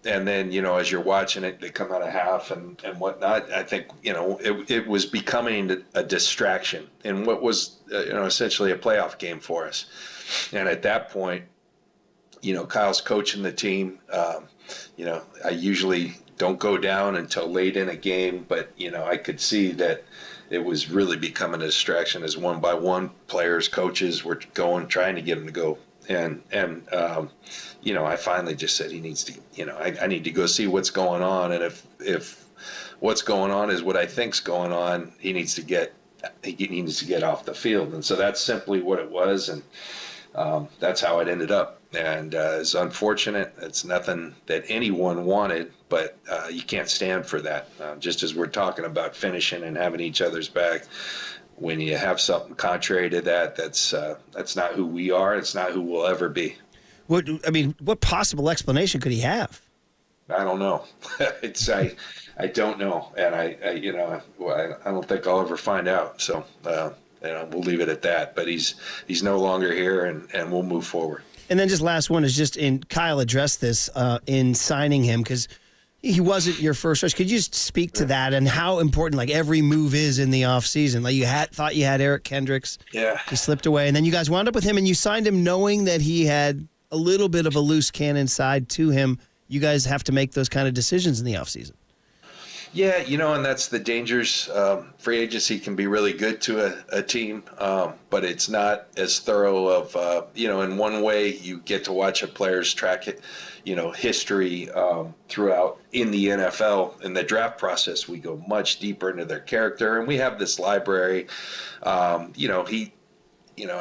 And then, as you're watching it, they come out of half and whatnot. I think, it was becoming a distraction in what was, essentially a playoff game for us. And at that point, Kyle's coaching the team. I usually don't go down until late in a game, but, I could see that it was really becoming a distraction as one by one players, coaches were trying to get him to go. And I finally just said he needs to, I need to go see what's going on. And if what's going on is what I think's going on, he needs to get off the field. And so that's simply what it was. And that's how it ended up. And it's unfortunate. It's nothing that anyone wanted, but you can't stand for that. Just as we're talking about finishing and having each other's back. When you have something contrary to that, that's not who we are. It's not who we'll ever be. What possible explanation could he have? I don't know. I don't know, and I don't think I'll ever find out. So we'll leave it at that. But he's no longer here, and we'll move forward. And then just last one is just Kyle addressed this in signing him because he wasn't your first choice. Could you just speak to that and how important every move is in the offseason? Like you thought you had Eric Kendricks. Yeah. He slipped away. And then you guys wound up with him and you signed him knowing that he had a little bit of a loose cannon side to him. You guys have to make those kind of decisions in the offseason. Yeah, and that's the dangers. Free agency can be really good to a team, but it's not as thorough of, in one way you get to watch a player's track it. History throughout in the NFL. In the draft process, we go much deeper into their character, and we have this library. I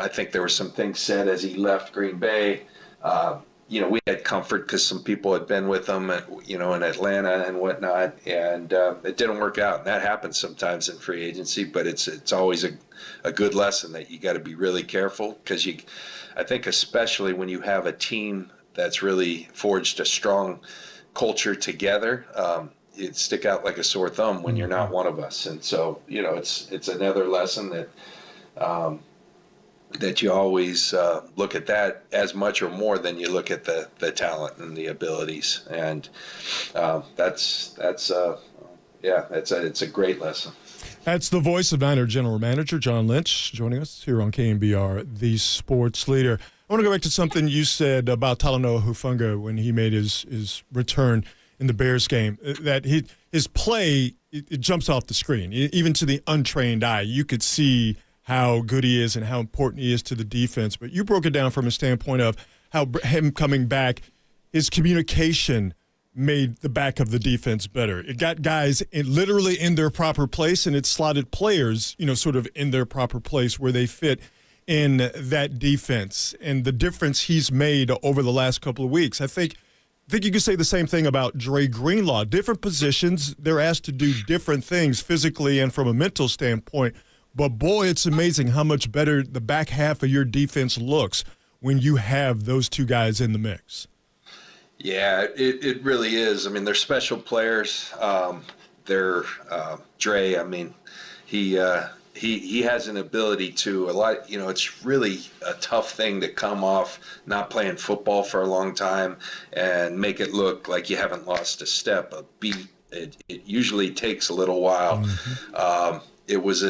think there were some things said as he left Green Bay, we had comfort because some people had been with them, in Atlanta and whatnot, and it didn't work out. And that happens sometimes in free agency, but it's always a good lesson that you got to be really careful because I think especially when you have a team that's really forged a strong culture together, it stick out like a sore thumb when you're not one of us. And so, it's another lesson that you always look at that as much or more than you look at the talent and the abilities. And it's a great lesson. That's the voice of Niner General Manager John Lynch joining us here on KNBR, the sports leader. I want to go back to something you said about Talanoa Hufanga when he made his return in the Bears game, that his play, it jumps off the screen. Even to the untrained eye, you could see how good he is and how important he is to the defense. But you broke it down from a standpoint of how him coming back, his communication made the back of the defense better. It got guys literally in their proper place, and it slotted players, sort of in their proper place where they fit in that defense. And the difference he's made over the last couple of weeks, I think you could say the same thing about Dre Greenlaw. Different positions, they're asked to do different things physically and from a mental standpoint. But, boy, it's amazing how much better the back half of your defense looks when you have those two guys in the mix. Yeah, it really is. I mean, they're special players. They're Dre. I mean, he has an ability to it's really a tough thing to come off not playing football for a long time and make it look like you haven't lost a step, a beat. It usually takes a little while. Mm-hmm. It was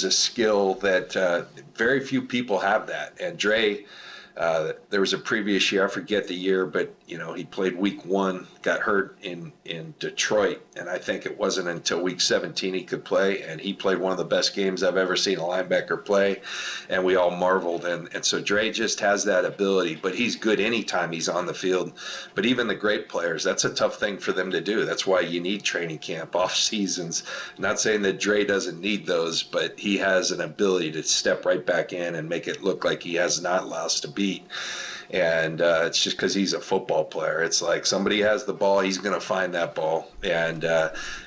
a skill that very few people have that. And Dre, there was a previous year, I forget the year, but he played week 1, got hurt in Detroit, and I think it wasn't until week 17 he could play, and he played one of the best games I've ever seen a linebacker play, and we all marveled. And so Dre just has that ability, but he's good anytime he's on the field. But even the great players, that's a tough thing for them to do. That's why you need training camp, off seasons. Not saying that Dre doesn't need those, but he has an ability to step right back in and make it look like he has not lost a beat. And it's just because he's a football player. It's like somebody has the ball, he's going to find that ball. And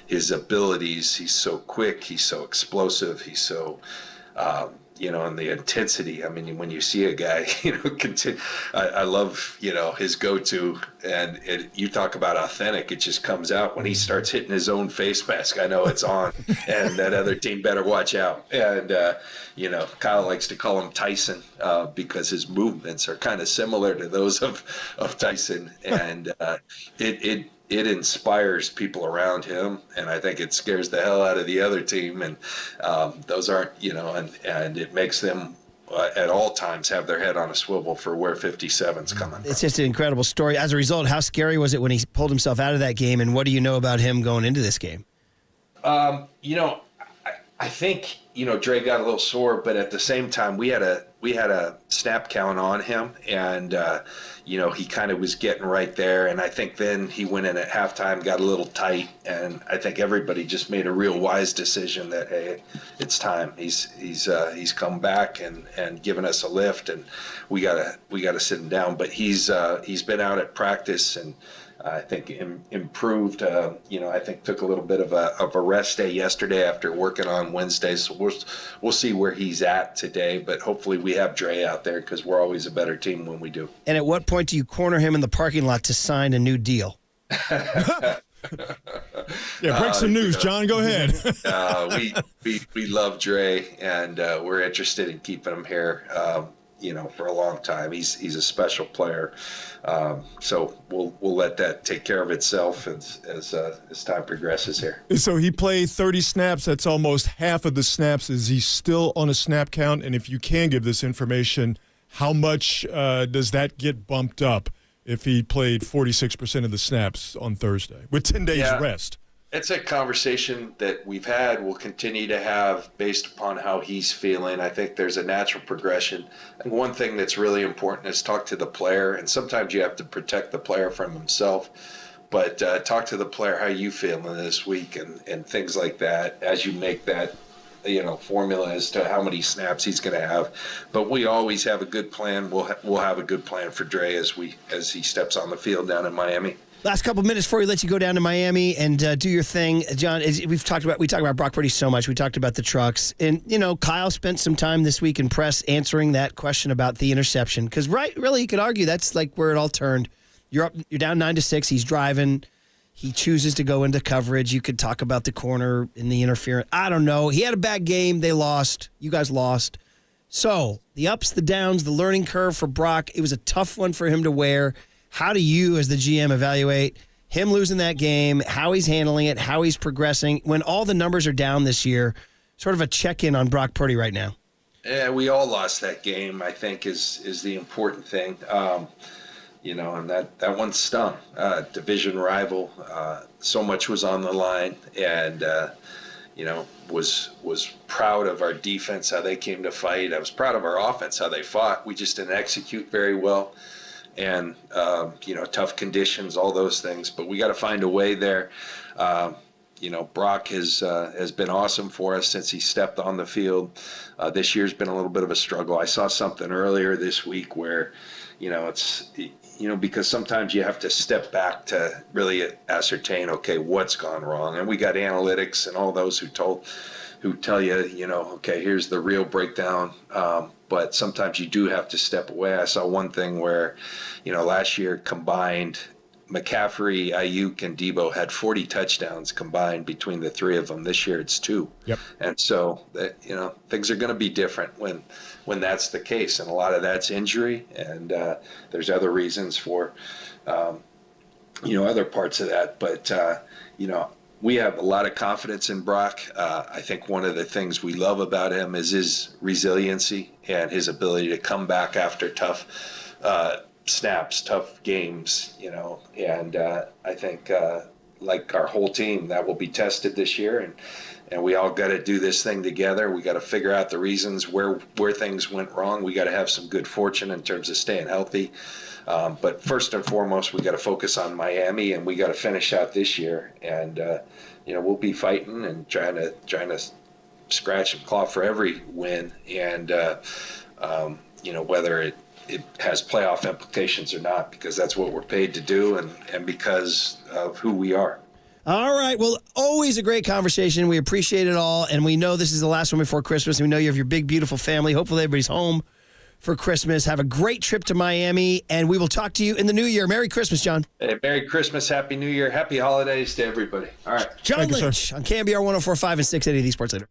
his abilities, he's so quick, he's so explosive, he's so, and the intensity. I mean, when you see a guy, I love, his go-to. And you talk about authentic, it just comes out when he starts hitting his own face mask. I know it's on, and that other team better watch out. And, Kyle likes to call him Tyson because his movements are kind of similar to those of Tyson. And it inspires people around him, and I think it scares the hell out of the other team. And those aren't, and it makes them at all times have their head on a swivel for where 57's coming from. It's just an incredible story. As a result, how scary was it when he pulled himself out of that game, and what do you know about him going into this game? I think, Dre got a little sore, but at the same time, we had a snap count on him, and he kind of was getting right there. And I think then he went in at halftime, got a little tight, and I think everybody just made a real wise decision that, hey, it's time. He's come back and given us a lift, and we gotta sit him down. But he's been out at practice, and I think improved. I think took a little bit of a rest day yesterday after working on Wednesday. So we'll see where he's at today. But hopefully we have Dre out there because we're always a better team when we do. And at what point do you corner him in the parking lot to sign a new deal? Yeah, break some news, John. Go ahead. We love Dre, and we're interested in keeping him here. For a long time. He's a special player. So we'll let that take care of itself as time progresses here. So he played 30 snaps. That's almost half of the snaps. Is he still on a snap count? And if you can give this information, how much does that get bumped up if he played 46% of the snaps on Thursday with 10 days rest? It's a conversation that we've had, we'll continue to have based upon how he's feeling. I think there's a natural progression. And one thing that's really important is talk to the player. And sometimes you have to protect the player from himself. But talk to the player, how you feeling this week and things like that as you make that formula as to how many snaps he's going to have. But we always have a good plan. We'll have a good plan for Dre as he steps on the field down in Miami. Last couple minutes before we let you go down to Miami and do your thing, John. We talk about Brock Purdy so much. We talked about the trucks, and Kyle spent some time this week in press answering that question about the interception. Because really, you could argue that's like where it all turned. You're down 9-6. He's driving. He chooses to go into coverage. You could talk about the corner and the interference. I don't know. He had a bad game. They lost. You guys lost. So the ups, the downs, the learning curve for Brock. It was a tough one for him to wear. How do you, as the GM, evaluate him losing that game, how he's handling it, how he's progressing, when all the numbers are down this year? Sort of a check-in on Brock Purdy right now. Yeah, we all lost that game, I think, is the important thing. And that one stung. Division rival, so much was on the line, and was proud of our defense, how they came to fight. I was proud of our offense, how they fought. We just didn't execute very well. And, tough conditions, all those things. But we got to find a way there. Brock has been awesome for us since he stepped on the field. This year's been a little bit of a struggle. I saw something earlier this week where, it's, because sometimes you have to step back to really ascertain, okay, what's gone wrong. And we got analytics and all those who tell you, okay, here's the real breakdown. But sometimes you do have to step away. I saw one thing where, last year combined, McCaffrey, Ayuk, and Debo had 40 touchdowns combined between the three of them. This year it's 2. Yep. And so, things are going to be different when that's the case. And a lot of that's injury, and there's other reasons for, other parts of that. But, we have a lot of confidence in Brock. I think one of the things we love about him is his resiliency and his ability to come back after tough snaps, tough games, and I think like our whole team, that will be tested this year, and we all got to do this thing together. We got to figure out the reasons where things went wrong. We got to have some good fortune in terms of staying healthy. But first and foremost, we got to focus on Miami, and we got to finish out this year. And we'll be fighting and trying to scratch and claw for every win. And whether it has playoff implications or not, because that's what we're paid to do, and because of who we are. All right. Well, always a great conversation. We appreciate it all, and we know this is the last one before Christmas. And we know you have your big, beautiful family. Hopefully, everybody's home for Christmas. Have a great trip to Miami, and we will talk to you in the new year. Merry Christmas, John. Hey, Merry Christmas, Happy New Year, Happy Holidays to everybody. All right. John Lynch on KNBR 104.5 and 680 The Sports Leader.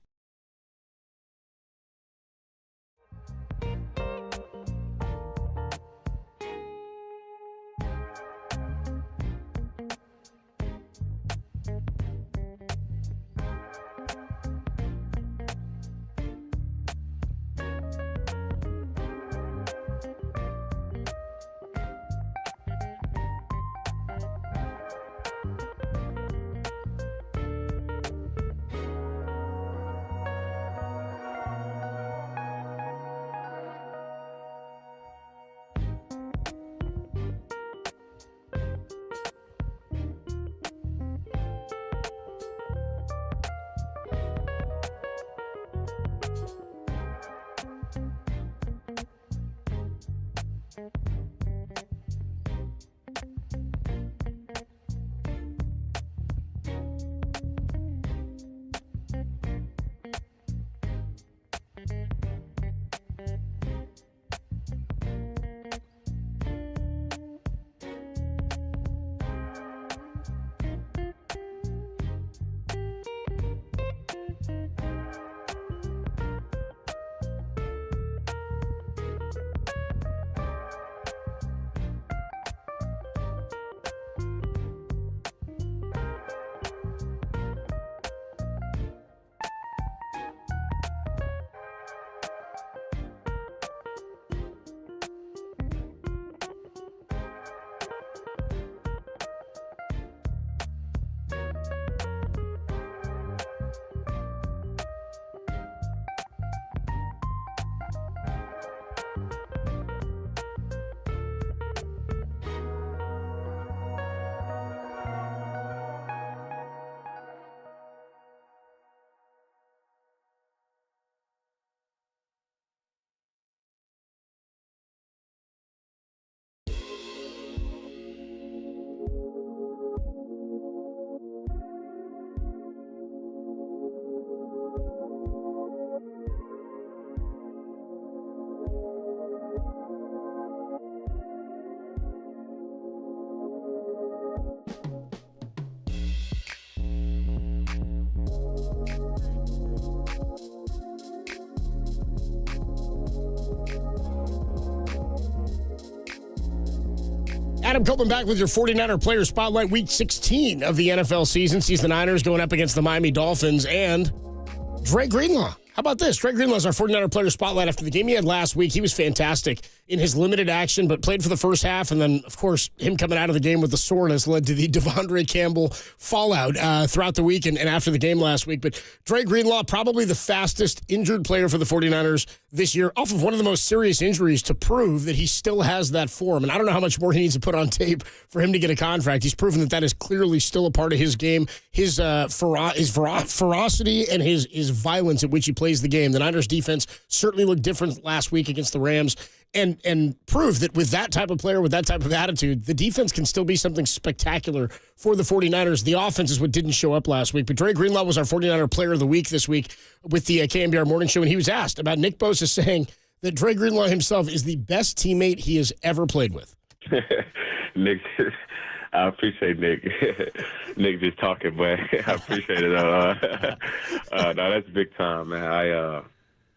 Adam Copeland back with your 49er Player Spotlight, Week 16 of the NFL season. Sees the Niners going up against the Miami Dolphins and Dre Greenlaw. How about this? Dre Greenlaw is our 49er Player Spotlight after the game he had last week. He was fantastic in his limited action, but played for the first half. And then, of course, him coming out of the game with the soreness led to the Devondre Campbell fallout throughout the week and after the game last week. But Dre Greenlaw, probably the fastest injured player for the 49ers this year, off of one of the most serious injuries to prove that he still has that form. And I don't know how much more he needs to put on tape for him to get a contract. He's proven that is clearly still a part of his game, his ferocity and his violence at which he plays the game. The Niners defense certainly looked different last week against the Rams and proved that with that type of player, with that type of attitude, the defense can still be something spectacular for the 49ers. The offense is what didn't show up last week. But Dre Greenlaw was our 49er Player of the Week this week with the KNBR Morning Show, and he was asked about Nick Bosa saying that Dre Greenlaw himself is the best teammate he has ever played with. Nick, I appreciate Nick. Nick just talking, but I appreciate it. No, that's big time, man.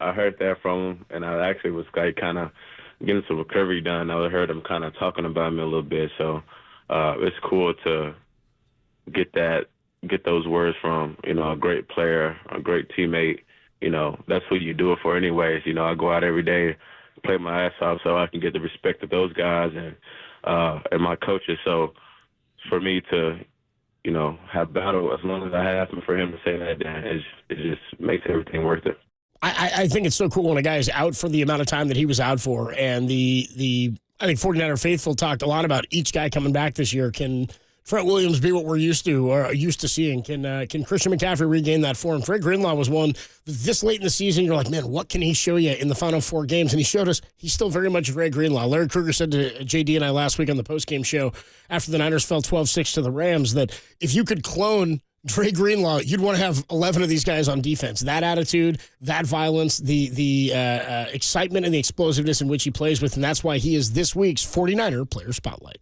I heard that from him, and I actually was like kind of getting some recovery done. I heard him kind of talking about me a little bit, so it's cool to get those words from a great player, a great teammate. That's who you do it for, anyways. I go out every day, play my ass off, so I can get the respect of those guys and my coaches. So for me to have battle as long as I have, and for him to say that, it just makes everything worth it. I think it's so cool when a guy is out for the amount of time that he was out for. And I think 49er Faithful talked a lot about each guy coming back this year. Can Trent Williams be what we're used to seeing? Can Christian McCaffrey regain that form? Dre Greenlaw was one this late in the season. You're like, man, what can he show you in the final 4 games? And he showed us he's still very much Dre Greenlaw. Larry Krueger said to JD and I last week on the postgame show after the Niners fell 12-6 to the Rams that if you could clone Dre Greenlaw, you'd want to have 11 of these guys on defense. That attitude, that violence, the excitement and the explosiveness in which he plays with, and that's why he is this week's 49er Player Spotlight.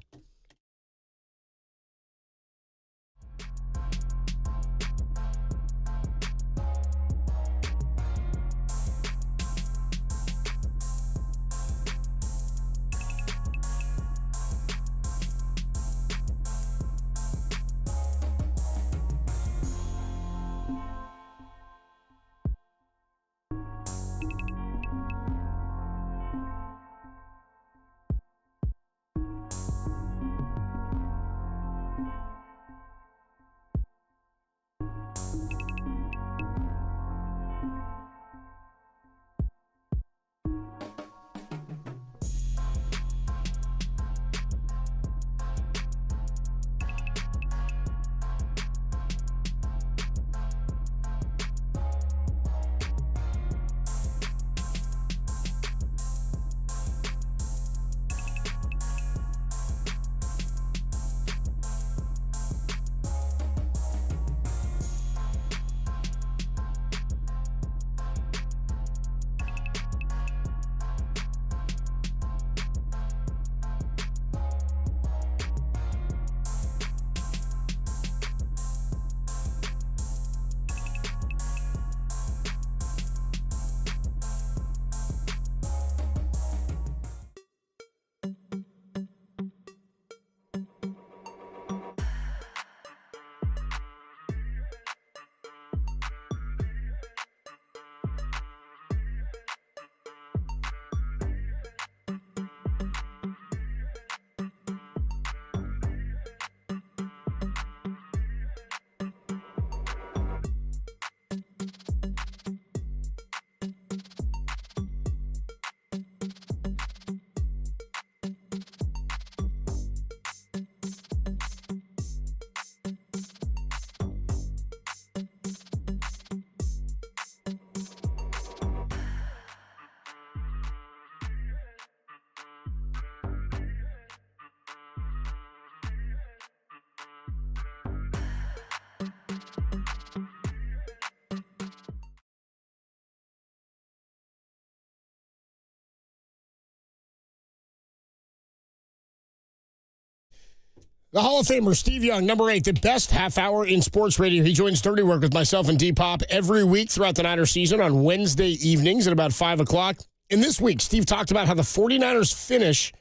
The Hall of Famer, Steve Young, number 8, the best half hour in sports radio. He joins Dirty Work with myself and D-Pop every week throughout the Niners season on Wednesday evenings at about 5 o'clock. And this week, Steve talked about how the 49ers finish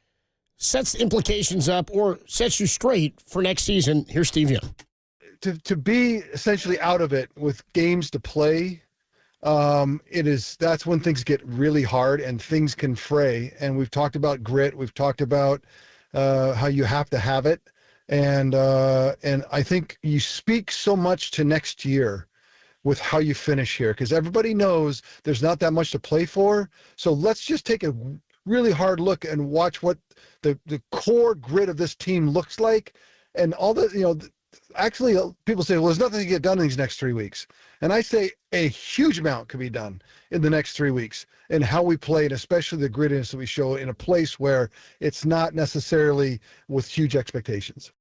sets implications up or sets you straight for next season. Here's Steve Young. To be essentially out of it with games to play, that's when things get really hard and things can fray. And we've talked about grit. We've talked about how you have to have it. And I think you speak so much to next year with how you finish here, because everybody knows there's not that much to play for. So let's just take a really hard look and watch what the core grit of this team looks like. And all the, actually people say, well, there's nothing to get done in these next 3 weeks. And I say a huge amount could be done in the next 3 weeks and how we play, and especially the grittiness that we show in a place where it's not necessarily with huge expectations.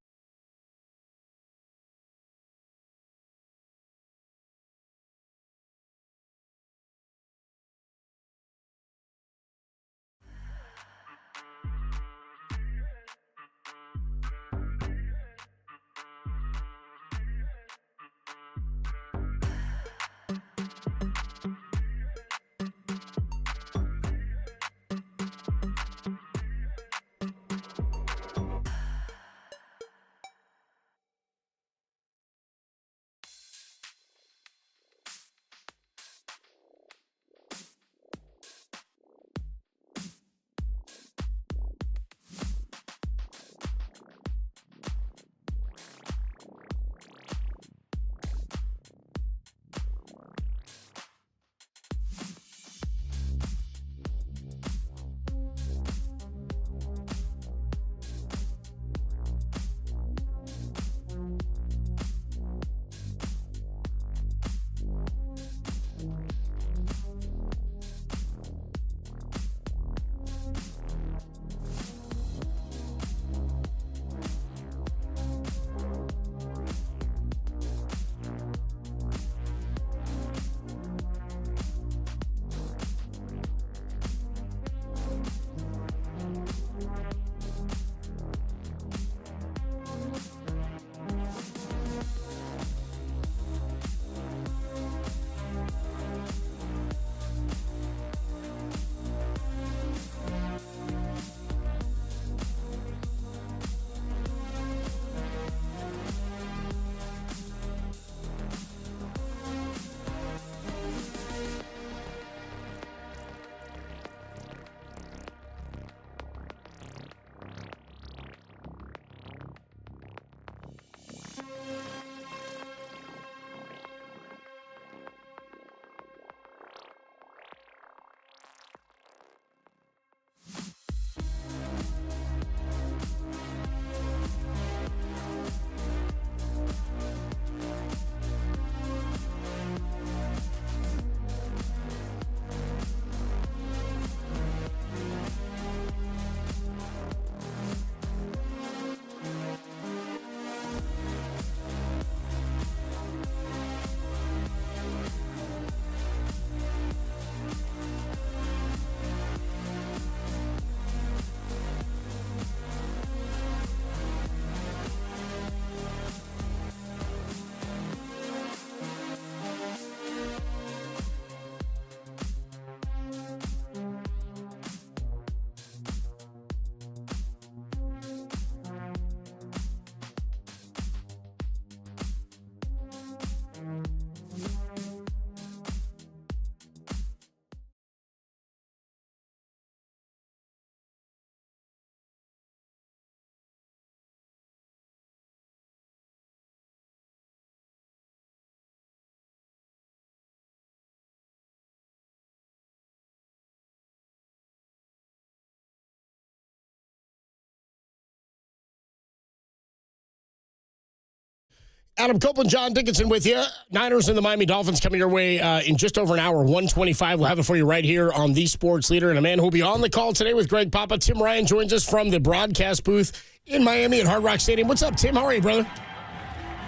Adam Copeland, John Dickinson with you. Niners and the Miami Dolphins coming your way in just over an hour, 1:25. We'll have it for you right here on The Sports Leader. And a man who will be on the call today with Greg Papa, Tim Ryan, joins us from the broadcast booth in Miami at Hard Rock Stadium. What's up, Tim? How are you, brother?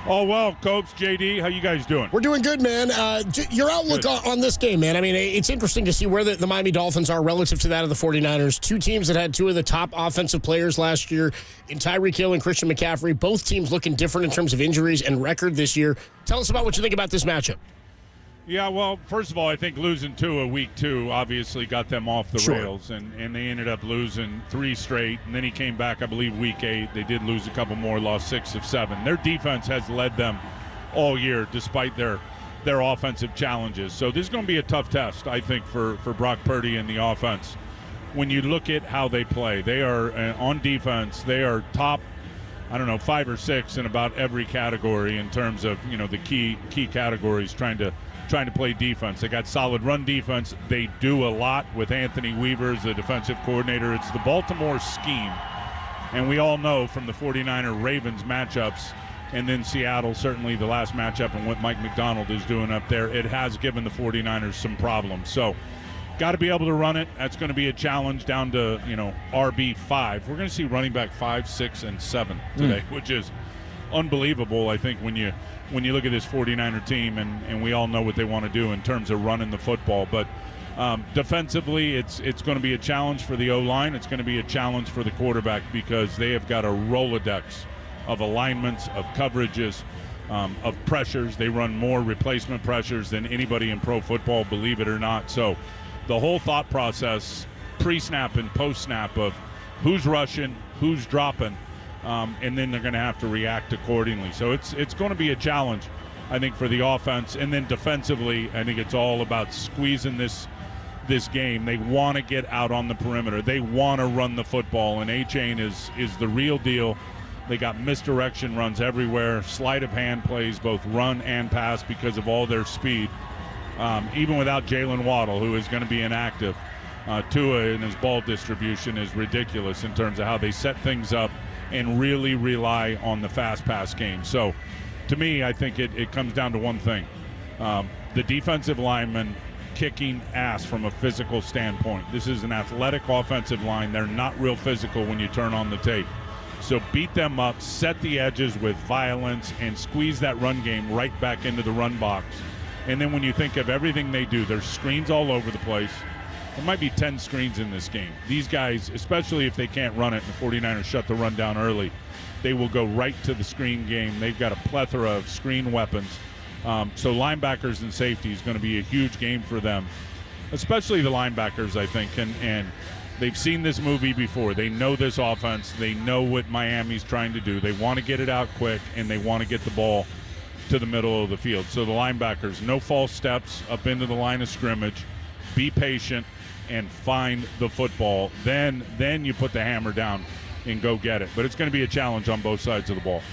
Oh, well, Coach, JD, how you guys doing? We're doing good, man. Your outlook on this game, man. I mean, it's interesting to see where the Miami Dolphins are relative to that of the 49ers. Two teams that had two of the top offensive players last year in Tyreek Hill and Christian McCaffrey. Both teams looking different in terms of injuries and record this year. Tell us about what you think about this matchup. Yeah, well, first of all, I think losing Tua week 2 obviously got them off the rails, and they ended up losing 3 straight, and then he came back, I believe, week 8. They did lose a couple more, lost 6 of 7. Their defense has led them all year despite their offensive challenges. So this is going to be a tough test, I think, for Brock Purdy and the offense. When you look at how they play, they are, on defense, they are top, 5 or 6 in about every category in terms of, the key categories trying to play defense. They got solid run defense. They do a lot with Anthony Weaver as the defensive coordinator. It's the Baltimore scheme. And we all know from the 49er-Ravens matchups, and then Seattle, certainly the last matchup and what Mike McDonald is doing up there, it has given the 49ers some problems. So got to be able to run it. That's going to be a challenge down to, RB5. We're going to see running back 5, 6, and 7 today, which is unbelievable, I think, when you look at this 49er team, and we all know what they want to do in terms of running the football. But defensively, it's going to be a challenge for the O-line. It's going to be a challenge for the quarterback because they have got a Rolodex of alignments, of coverages, of pressures. They run more replacement pressures than anybody in pro football, believe it or not. So the whole thought process, pre-snap and post-snap, of who's rushing, who's dropping, and then they're going to have to react accordingly. So it's going to be a challenge, I think, for the offense. And then defensively, I think it's all about squeezing this game. They want to get out on the perimeter. They want to run the football, and A-Chain is the real deal. They got misdirection runs everywhere, sleight of hand plays, both run and pass, because of all their speed. Even without Jalen Waddle, who is going to be inactive, Tua in his ball distribution is ridiculous in terms of how they set things up and really rely on the fast pass game. So to me, I think it comes down to one thing. The defensive linemen kicking ass from a physical standpoint. This is an athletic offensive line. They're not real physical when you turn on the tape. So beat them up, set the edges with violence, and squeeze that run game right back into the run box. And then when you think of everything they do, there's screens all over the place. There might be 10 screens in this game. These guys, especially if they can't run it and the 49ers shut the run down early, they will go right to the screen game. They've got a plethora of screen weapons. So linebackers and safety is going to be a huge game for them, especially the linebackers, I think. And they've seen this movie before. They know this offense. They know what Miami's trying to do. They want to get it out quick, and they want to get the ball to the middle of the field. So the linebackers, no false steps up into the line of scrimmage. Be patient and find the football. Then you put the hammer down and go get it. But it's going to be a challenge on both sides of the ball.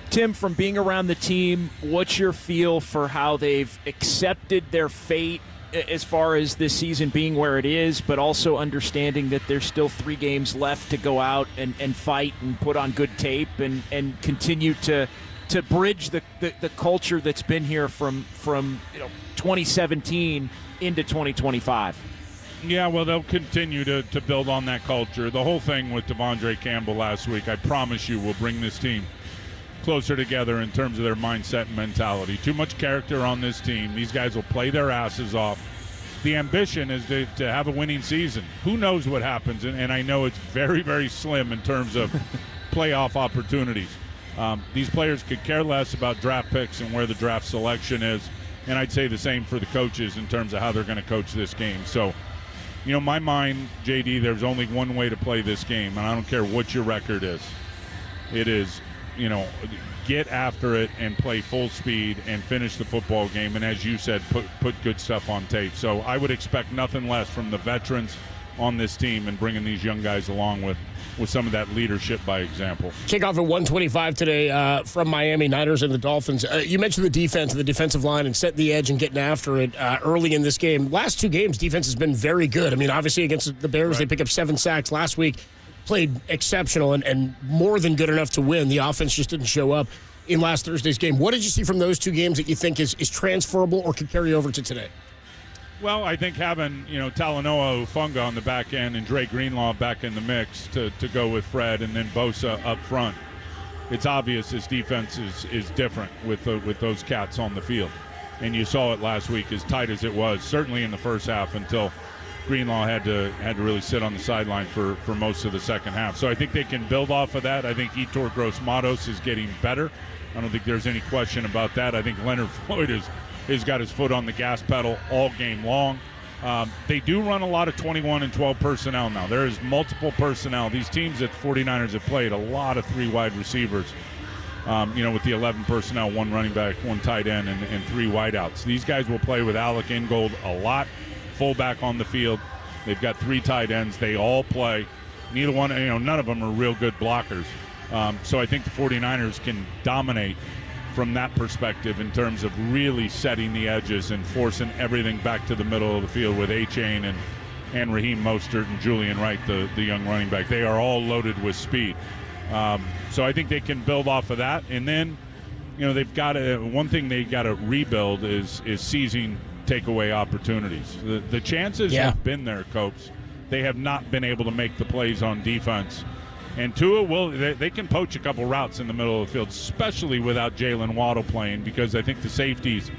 Tim, from being around the team, what's your feel for how they've accepted their fate as far as this season being where it is, but also understanding that there's still 3 games left to go out and fight and put on good tape and continue to bridge the culture that's been here from 2017 into 2025? Yeah, well, they'll continue to build on that culture. The whole thing with Devondre Campbell last week, I promise you, will bring this team closer together in terms of their mindset and mentality. Too much character on this team. These guys will play their asses off. The ambition is to have a winning season. Who knows what happens? And I know it's very, very slim in terms of playoff opportunities. These players could care less about draft picks and where the draft selection is. And I'd say the same for the coaches in terms of how they're going to coach this game. So, my mind, JD, there's only one way to play this game, and I don't care what your record is. It is, get after it and play full speed and finish the football game. And as you said, put good stuff on tape. So I would expect nothing less from the veterans on this team and bringing these young guys along with some of that leadership by example. Kickoff at 1:25 today from Miami, Niners and the Dolphins. You mentioned the defense and the defensive line and setting the edge and getting after it early in this game. Last 2 games, defense has been very good. I mean, obviously against the Bears, They pick up 7 sacks last week. Played exceptional and more than good enough to win. The offense just didn't show up in last Thursday's game. What did you see from those 2 games that you think is transferable or could carry over to today? Well, I think having, Talanoa Ufunga on the back end and Dre Greenlaw back in the mix to go with Fred and then Bosa up front, it's obvious this defense is different with those cats on the field. And you saw it last week, as tight as it was, certainly in the first half until Greenlaw had to really sit on the sideline for most of the second half. So I think they can build off of that. I think Yetur Gross-Matos is getting better. I don't think there's any question about that. I think Leonard Floyd is has got his foot on the gas pedal all game long. They do run a lot of 21 and 12 personnel now. There is multiple personnel. These teams that the 49ers have played, a lot of 3 wide receivers, with the 11 personnel, 1 running back, 1 tight end, and 3 wideouts. These guys will play with Alec Ingold a lot, fullback on the field. They've got 3 tight ends. They all play. Neither one, none of them are real good blockers. So I think the 49ers can dominate from that perspective in terms of really setting the edges and forcing everything back to the middle of the field with A-Chain and Raheem Mostert and Julian Wright, the young running back. They are all loaded with speed. So I think they can build off of that. And then, they've got to, one thing they got to rebuild is seizing takeaway opportunities. The chances have been there, Copes. They have not been able to make the plays on defense. And Tua, they can poach a couple routes in the middle of the field, especially without Jalen Waddle playing, because I think the safeties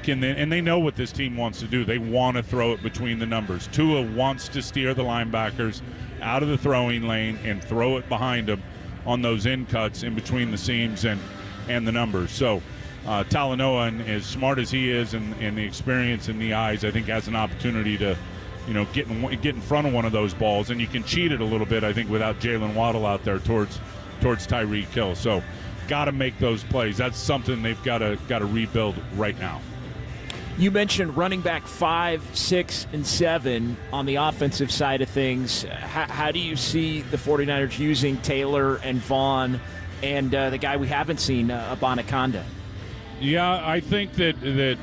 can, and they know what this team wants to do. They want to throw it between the numbers. Tua wants to steer the linebackers out of the throwing lane and throw it behind them on those in cuts in between the seams and the numbers. So Talanoa, and as smart as he is and the experience in the eyes, I think has an opportunity to get in front of one of those balls, and you can cheat it a little bit, I think, without Jalen Waddle out there towards Tyreek Hill. So, got to make those plays. That's something they've got to rebuild right now. You mentioned running back 5, 6, and 7 on the offensive side of things. How do you see the 49ers using Taylor and Vaughn and the guy we haven't seen, Abanaconda? Yeah, I think that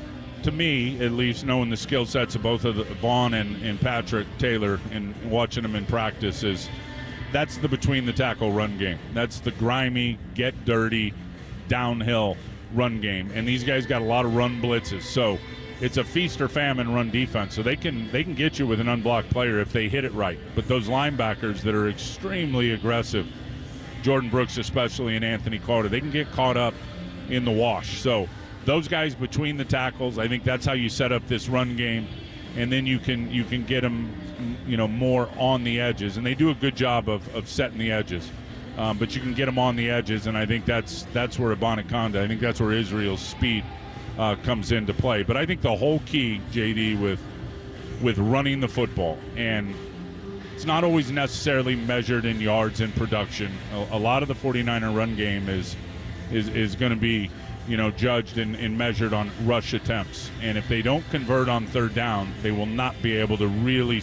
to me, at least, knowing the skill sets of both of Vaughn and Patrick Taylor and watching them in practice, that's the between-the-tackle run game. That's the grimy, get dirty, downhill run game. And these guys got a lot of run blitzes. So it's a feast or famine run defense. So they can get you with an unblocked player if they hit it right. But those linebackers that are extremely aggressive, Jordan Brooks especially and Anthony Carter, they can get caught up in the wash. So those guys between the tackles, I think that's how you set up this run game, and then you can get them, more on the edges, and they do a good job of setting the edges. But you can get them on the edges, and I think that's where Abanaconda, I think that's where Israel's speed comes into play. But I think the whole key, JD, with running the football, and it's not always necessarily measured in yards and production. A lot of the 49er run game is going to be judged and measured on rush attempts. And if they don't convert on third down, they will not be able to really,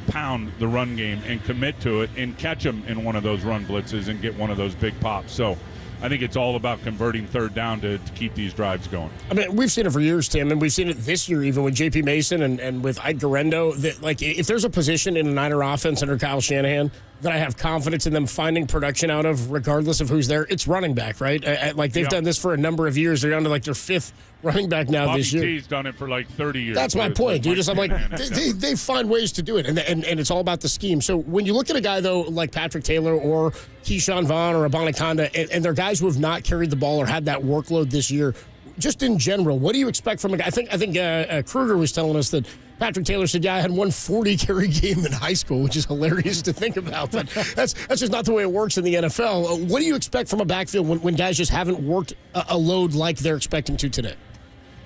pound the run game and commit to it and catch them in one of those run blitzes and get one of those big pops. So I think it's all about converting third down to keep these drives going. I mean, we've seen it for years, Tim, and we've seen it this year even with J.P. Mason and with Ike Garendo. That, if there's a position in a Niner offense under Kyle Shanahan that I have confidence in them finding production out of, regardless of who's there, it's running back, right? They've done this for a number of years. They're down to their 5th running back now Bobby this year. T's done it for 30 years. That's my point, dude. They find ways to do it, and it's all about the scheme. So when you look at a guy, though, like Patrick Taylor or Keyshawn Vaughn or Abanaconda, and they're guys who have not carried the ball or had that workload this year, just in general, what do you expect from a guy? I think Krueger was telling us that Patrick Taylor said, I had 140 carry game in high school, which is hilarious to think about. But that's just not the way it works in the NFL. What do you expect from a backfield when guys just haven't worked a load like they're expecting to today?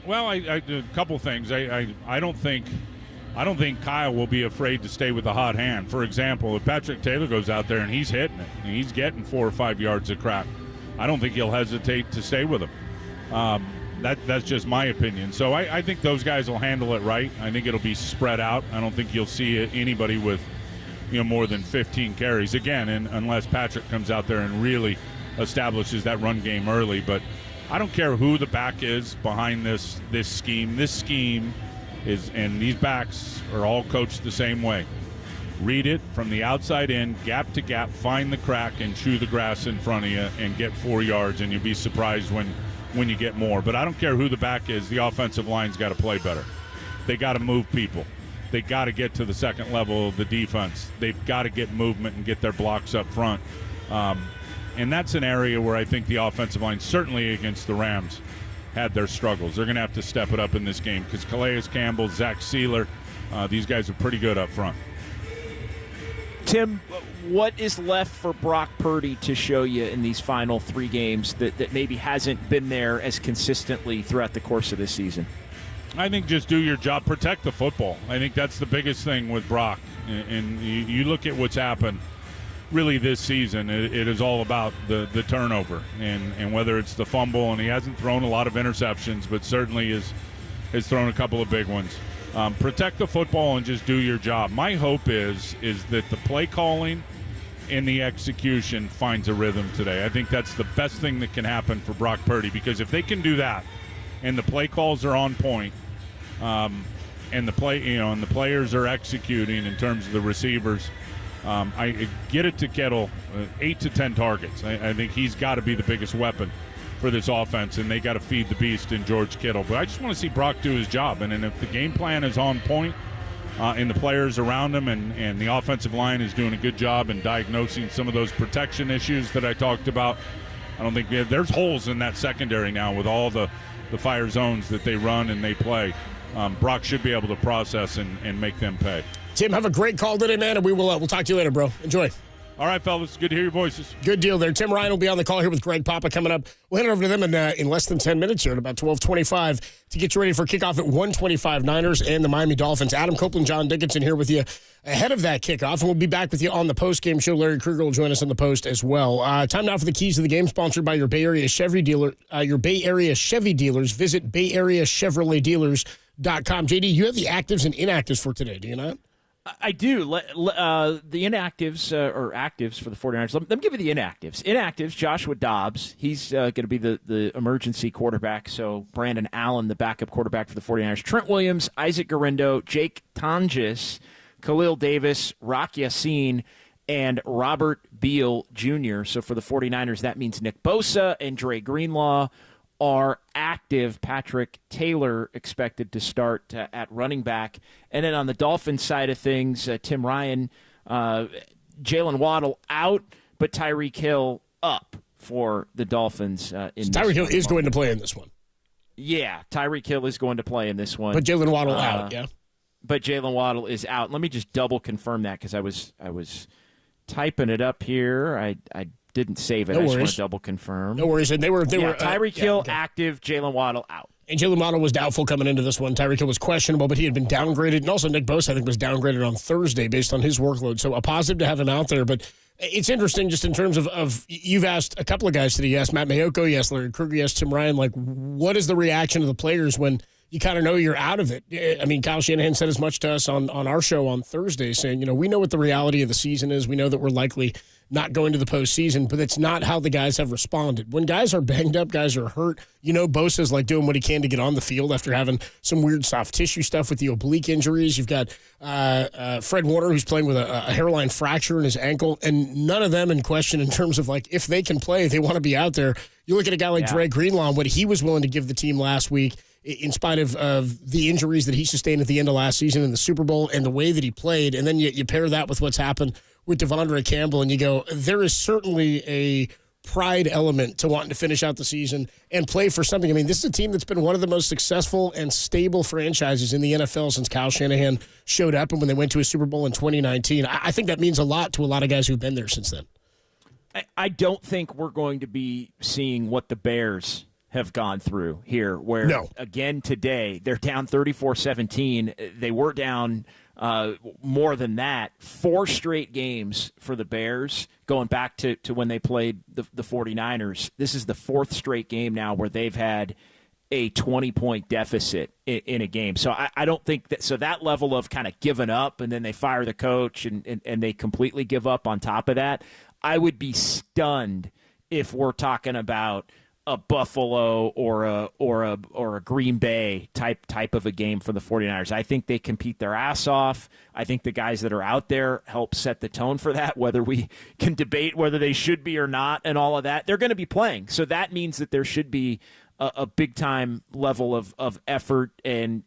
Well, a couple things. I don't think Kyle will be afraid to stay with the hot hand. For example, if Patrick Taylor goes out there and he's hitting it and he's getting 4 or 5 yards of crap, I don't think he'll hesitate to stay with him. That's just my opinion. So I think those guys will handle it right. I think it'll be spread out. I don't think you'll see anybody with more than 15 carries again, unless Patrick comes out there and really establishes that run game early. But I don't care who the back is behind this scheme. This scheme is, and these backs are all coached the same way. Read it from the outside in, gap to gap, find the crack and chew the grass in front of you and get 4 yards, and you'll be surprised when you get more. But I don't care who the back is, the offensive line's got to play better. They got to move people. They got to get to the second level of the defense. They've got to get movement and get their blocks up front. And that's an area where I think the offensive line, certainly against the Rams, had their struggles. They're going to have to step it up in this game because Calais Campbell, Zach Sealer, these guys are pretty good up front. Tim, what is left for Brock Purdy to show you in these final 3 games that maybe hasn't been there as consistently throughout the course of this season? I think just do your job, protect the football. I think that's the biggest thing with Brock. And you look at what's happened really this season, it is all about the turnover and whether it's the fumble, and he hasn't thrown a lot of interceptions, but certainly has thrown a couple of big ones. Protect the football and just do your job. My hope is that the play calling and the execution finds a rhythm today. I think that's the best thing that can happen for Brock Purdy, because if they can do that and the play calls are on point, and the players are executing in terms of the receivers, I get it to Kittle 8 to 10 targets. I think he's got to be the biggest weapon for this offense, and they got to feed the beast in George Kittle. But I just want to see Brock do his job, and if the game plan is on point and the players around him and the offensive line is doing a good job in diagnosing some of those protection issues that I talked about, I don't think there's holes in that secondary now with all the fire zones that they run and they play. Brock should be able to process and make them pay. Tim, have a great call today, man, and we'll talk to you later, bro. Enjoy. All right, fellas. Good to hear your voices. Good deal there. Tim Ryan will be on the call here with Greg Papa coming up. We'll head over to them in less than 10 minutes here at about 12:25 to get you ready for kickoff at 1:25 Niners and the Miami Dolphins. Adam Copeland, John Dickinson here with you ahead of that kickoff, and we'll be back with you on the post-game show. Larry Krueger will join us on the post as well. Time now for the keys to the game, sponsored by your Bay Area Chevy dealer. Your Bay Area Chevy dealers. Visit BayAreaChevroletDealers.com. JD, you have the actives and inactives for today, do you not? I do. The inactives or actives for the 49ers. Let me give you the inactives. Inactives, Joshua Dobbs. He's going to be the emergency quarterback. So Brandon Allen, the backup quarterback for the 49ers. Trent Williams, Isaac Guerendo, Jake Tonjes, Khalil Davis, Rock Yassin, and Robert Beal Jr. So for the 49ers, that means Nick Bosa and Dre Greenlaw are active. Patrick Taylor expected to start at running back. And then on the Dolphins side of things, Tim Ryan, Jalen Waddle out, but Tyreek Hill up for the Dolphins. Tyreek Hill is going to play in this one. Yeah, Tyreek Hill is going to play in this one. But Jalen Waddle out, yeah? But Jalen Waddle is out. Let me just double confirm that because I was typing it up here. I didn't save it. No I worries. just want to double confirm. No worries. And they were Tyreek Hill active, Jalen Waddle out. And Jalen Waddle was doubtful coming into this one. Tyreek Hill was questionable, but he had been downgraded. And also Nick Bosa, I think, was downgraded on Thursday based on his workload. So a positive to have him out there. But it's interesting just in terms of you've asked a couple of guys today. You asked Matt Mayoko, yes, Larry Krueger, yes, Tim Ryan. Like, what is the reaction of the players when you kind of know you're out of it? I mean, Kyle Shanahan said as much to us on our show on Thursday, saying, we know what the reality of the season is. We know that we're likely not going to the postseason, but it's not how the guys have responded. When guys are banged up, guys are hurt, Bosa's like doing what he can to get on the field after having some weird soft tissue stuff with the oblique injuries. You've got Fred Warner, who's playing with a hairline fracture in his ankle, and none of them in question in terms of, like, if they can play, they want to be out there. You look at a guy like Dre Greenlaw, what he was willing to give the team last week, in spite of the injuries that he sustained at the end of last season in the Super Bowl and the way that he played, and then you pair that with what's happened with Devondre Campbell, and you go, there is certainly a pride element to wanting to finish out the season and play for something. I mean, this is a team that's been one of the most successful and stable franchises in the NFL since Kyle Shanahan showed up and when they went to a Super Bowl in 2019. I think that means a lot to a lot of guys who've been there since then. I don't think we're going to be seeing what the Bears have gone through here, where, again, today, they're down 34-17. They were down more than that. 4 straight games for the Bears, going back to when they played the 49ers. This is the 4th straight game now where they've had a 20-point deficit in a game. So I don't think that – so that level of kind of giving up and then they fire the coach and they completely give up on top of that, I would be stunned if we're talking about a Buffalo or a Green Bay type of a game for the 49ers. I think they compete their ass off. I think the guys that are out there help set the tone for that, whether we can debate whether they should be or not and all of that. They're going to be playing. So that means that there should be a big-time level of effort and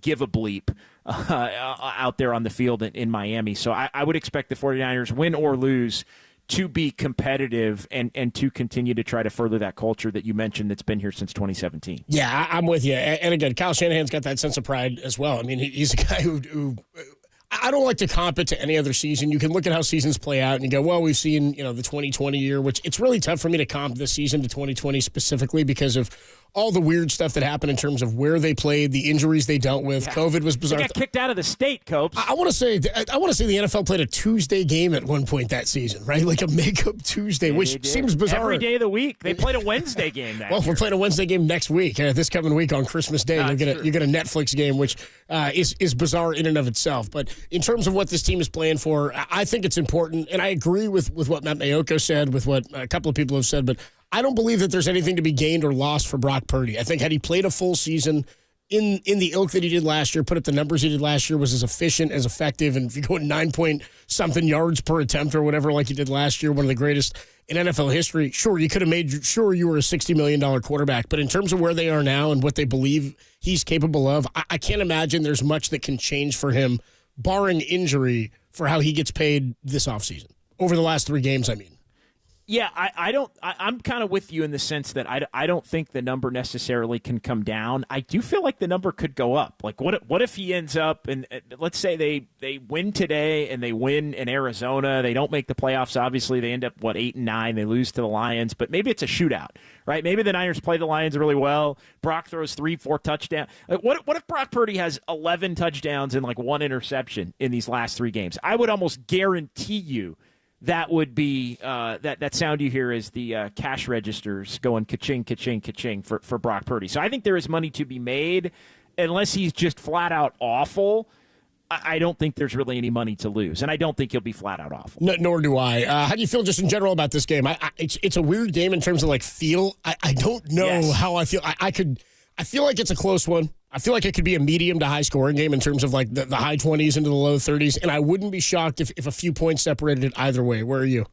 give a bleep out there on the field in Miami. So I would expect the 49ers, win or lose, to be competitive and to continue to try to further that culture that you mentioned that's been here since 2017. Yeah, I'm with you. And again, Kyle Shanahan's got that sense of pride as well. I mean, he's a guy who I don't like to comp it to any other season. You can look at how seasons play out and you go, well, we've seen, the 2020 year, which it's really tough for me to comp this season to 2020 specifically because of all the weird stuff that happened in terms of where they played, the injuries they dealt with. Yeah. COVID was bizarre. They got kicked out of the state, Copes. I want to say the NFL played a Tuesday game at one point that season, right? Like a makeup Tuesday, which seems bizarre. Every day of the week. They played a Wednesday game that Well, year. we're playing a Wednesday game next week. This coming week on Christmas Day, you get a Netflix game, which is bizarre in and of itself. But in terms of what this team is playing for, I think it's important, and I agree with what Matt Mayoko said, with what a couple of people have said, but I don't believe that there's anything to be gained or lost for Brock Purdy. I think had he played a full season in the ilk that he did last year, put up the numbers he did last year, was as efficient, as effective, and if you go 9-point-something yards per attempt or whatever like he did last year, one of the greatest in NFL history, sure, you could have made sure you were a $60 million quarterback. But in terms of where they are now and what they believe he's capable of, I can't imagine there's much that can change for him, barring injury, for how he gets paid this offseason. Over the last 3 games, I mean. Yeah, I'm kind of with you in the sense that I don't think the number necessarily can come down. I do feel like the number could go up. Like, what if he ends up, and let's say they win today and they win in Arizona. They don't make the playoffs, obviously. They end up, 8-9. They lose to the Lions. But maybe it's a shootout, right? Maybe the Niners play the Lions really well. Brock throws 3-4 touchdowns. Like, what if Brock Purdy has 11 touchdowns and 1 interception in these last 3 games? I would almost guarantee you that would be that sound you hear is the cash registers going ka-ching, ka-ching, ka-ching for Brock Purdy. So I think there is money to be made. Unless he's just flat out awful, I don't think there's really any money to lose. And I don't think he'll be flat out awful. No, nor do I. How do you feel just in general about this game? It's a weird game in terms of feel. I don't know how I feel. I feel like it's a close one. I feel like it could be a medium to high scoring game in terms of the high 20s into the low 30s, and I wouldn't be shocked if a few points separated it either way. Where are you?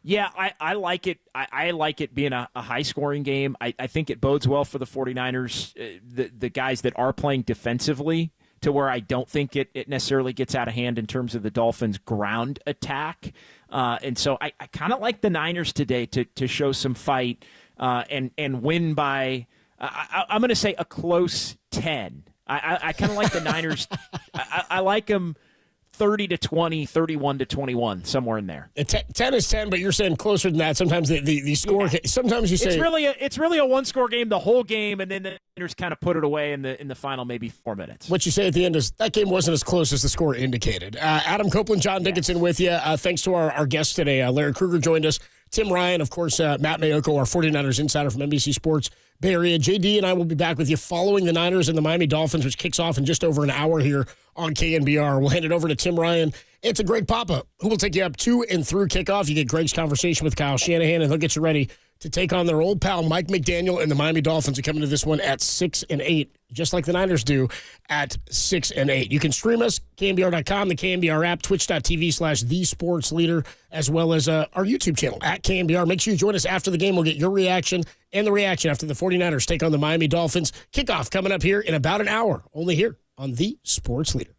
Yeah, I like it. I like it being a high scoring game. I think it bodes well for the 49ers, the guys that are playing defensively, to where I don't think it necessarily gets out of hand in terms of the Dolphins' ground attack. And so I kind of like the Niners today to show some fight and win by – I'm going to say a close 10. I kind of like the Niners. I like them 30-20, 31-21, somewhere in there. 10 is 10, but you're saying closer than that. Sometimes the score. Yeah. Sometimes you say it's really a one-score game the whole game, and then the Niners kind of put it away in the final maybe 4 minutes. What you say at the end is that game wasn't as close as the score indicated. Adam Copeland, John Dickinson with you. Thanks to our guests today. Larry Krueger joined us. Tim Ryan, of course, Matt Mayoko, our 49ers insider from NBC Sports Bay Area. JD and I will be back with you following the Niners and the Miami Dolphins, which kicks off in just over an hour here on KNBR. We'll hand it over to Tim Ryan. It's a Greg Papa who will take you up to and through kickoff. You get Greg's conversation with Kyle Shanahan, and he'll get you ready to take on their old pal Mike McDaniel and the Miami Dolphins are coming to this one at 6-8, just like the Niners do at 6-8. You can stream us, KNBR.com, the KNBR app, twitch.tv/thesportsleader, as well as our YouTube channel at KNBR. Make sure you join us after the game. We'll get your reaction and the reaction after the 49ers take on the Miami Dolphins. Kickoff coming up here in about an hour, only here on The Sports Leader.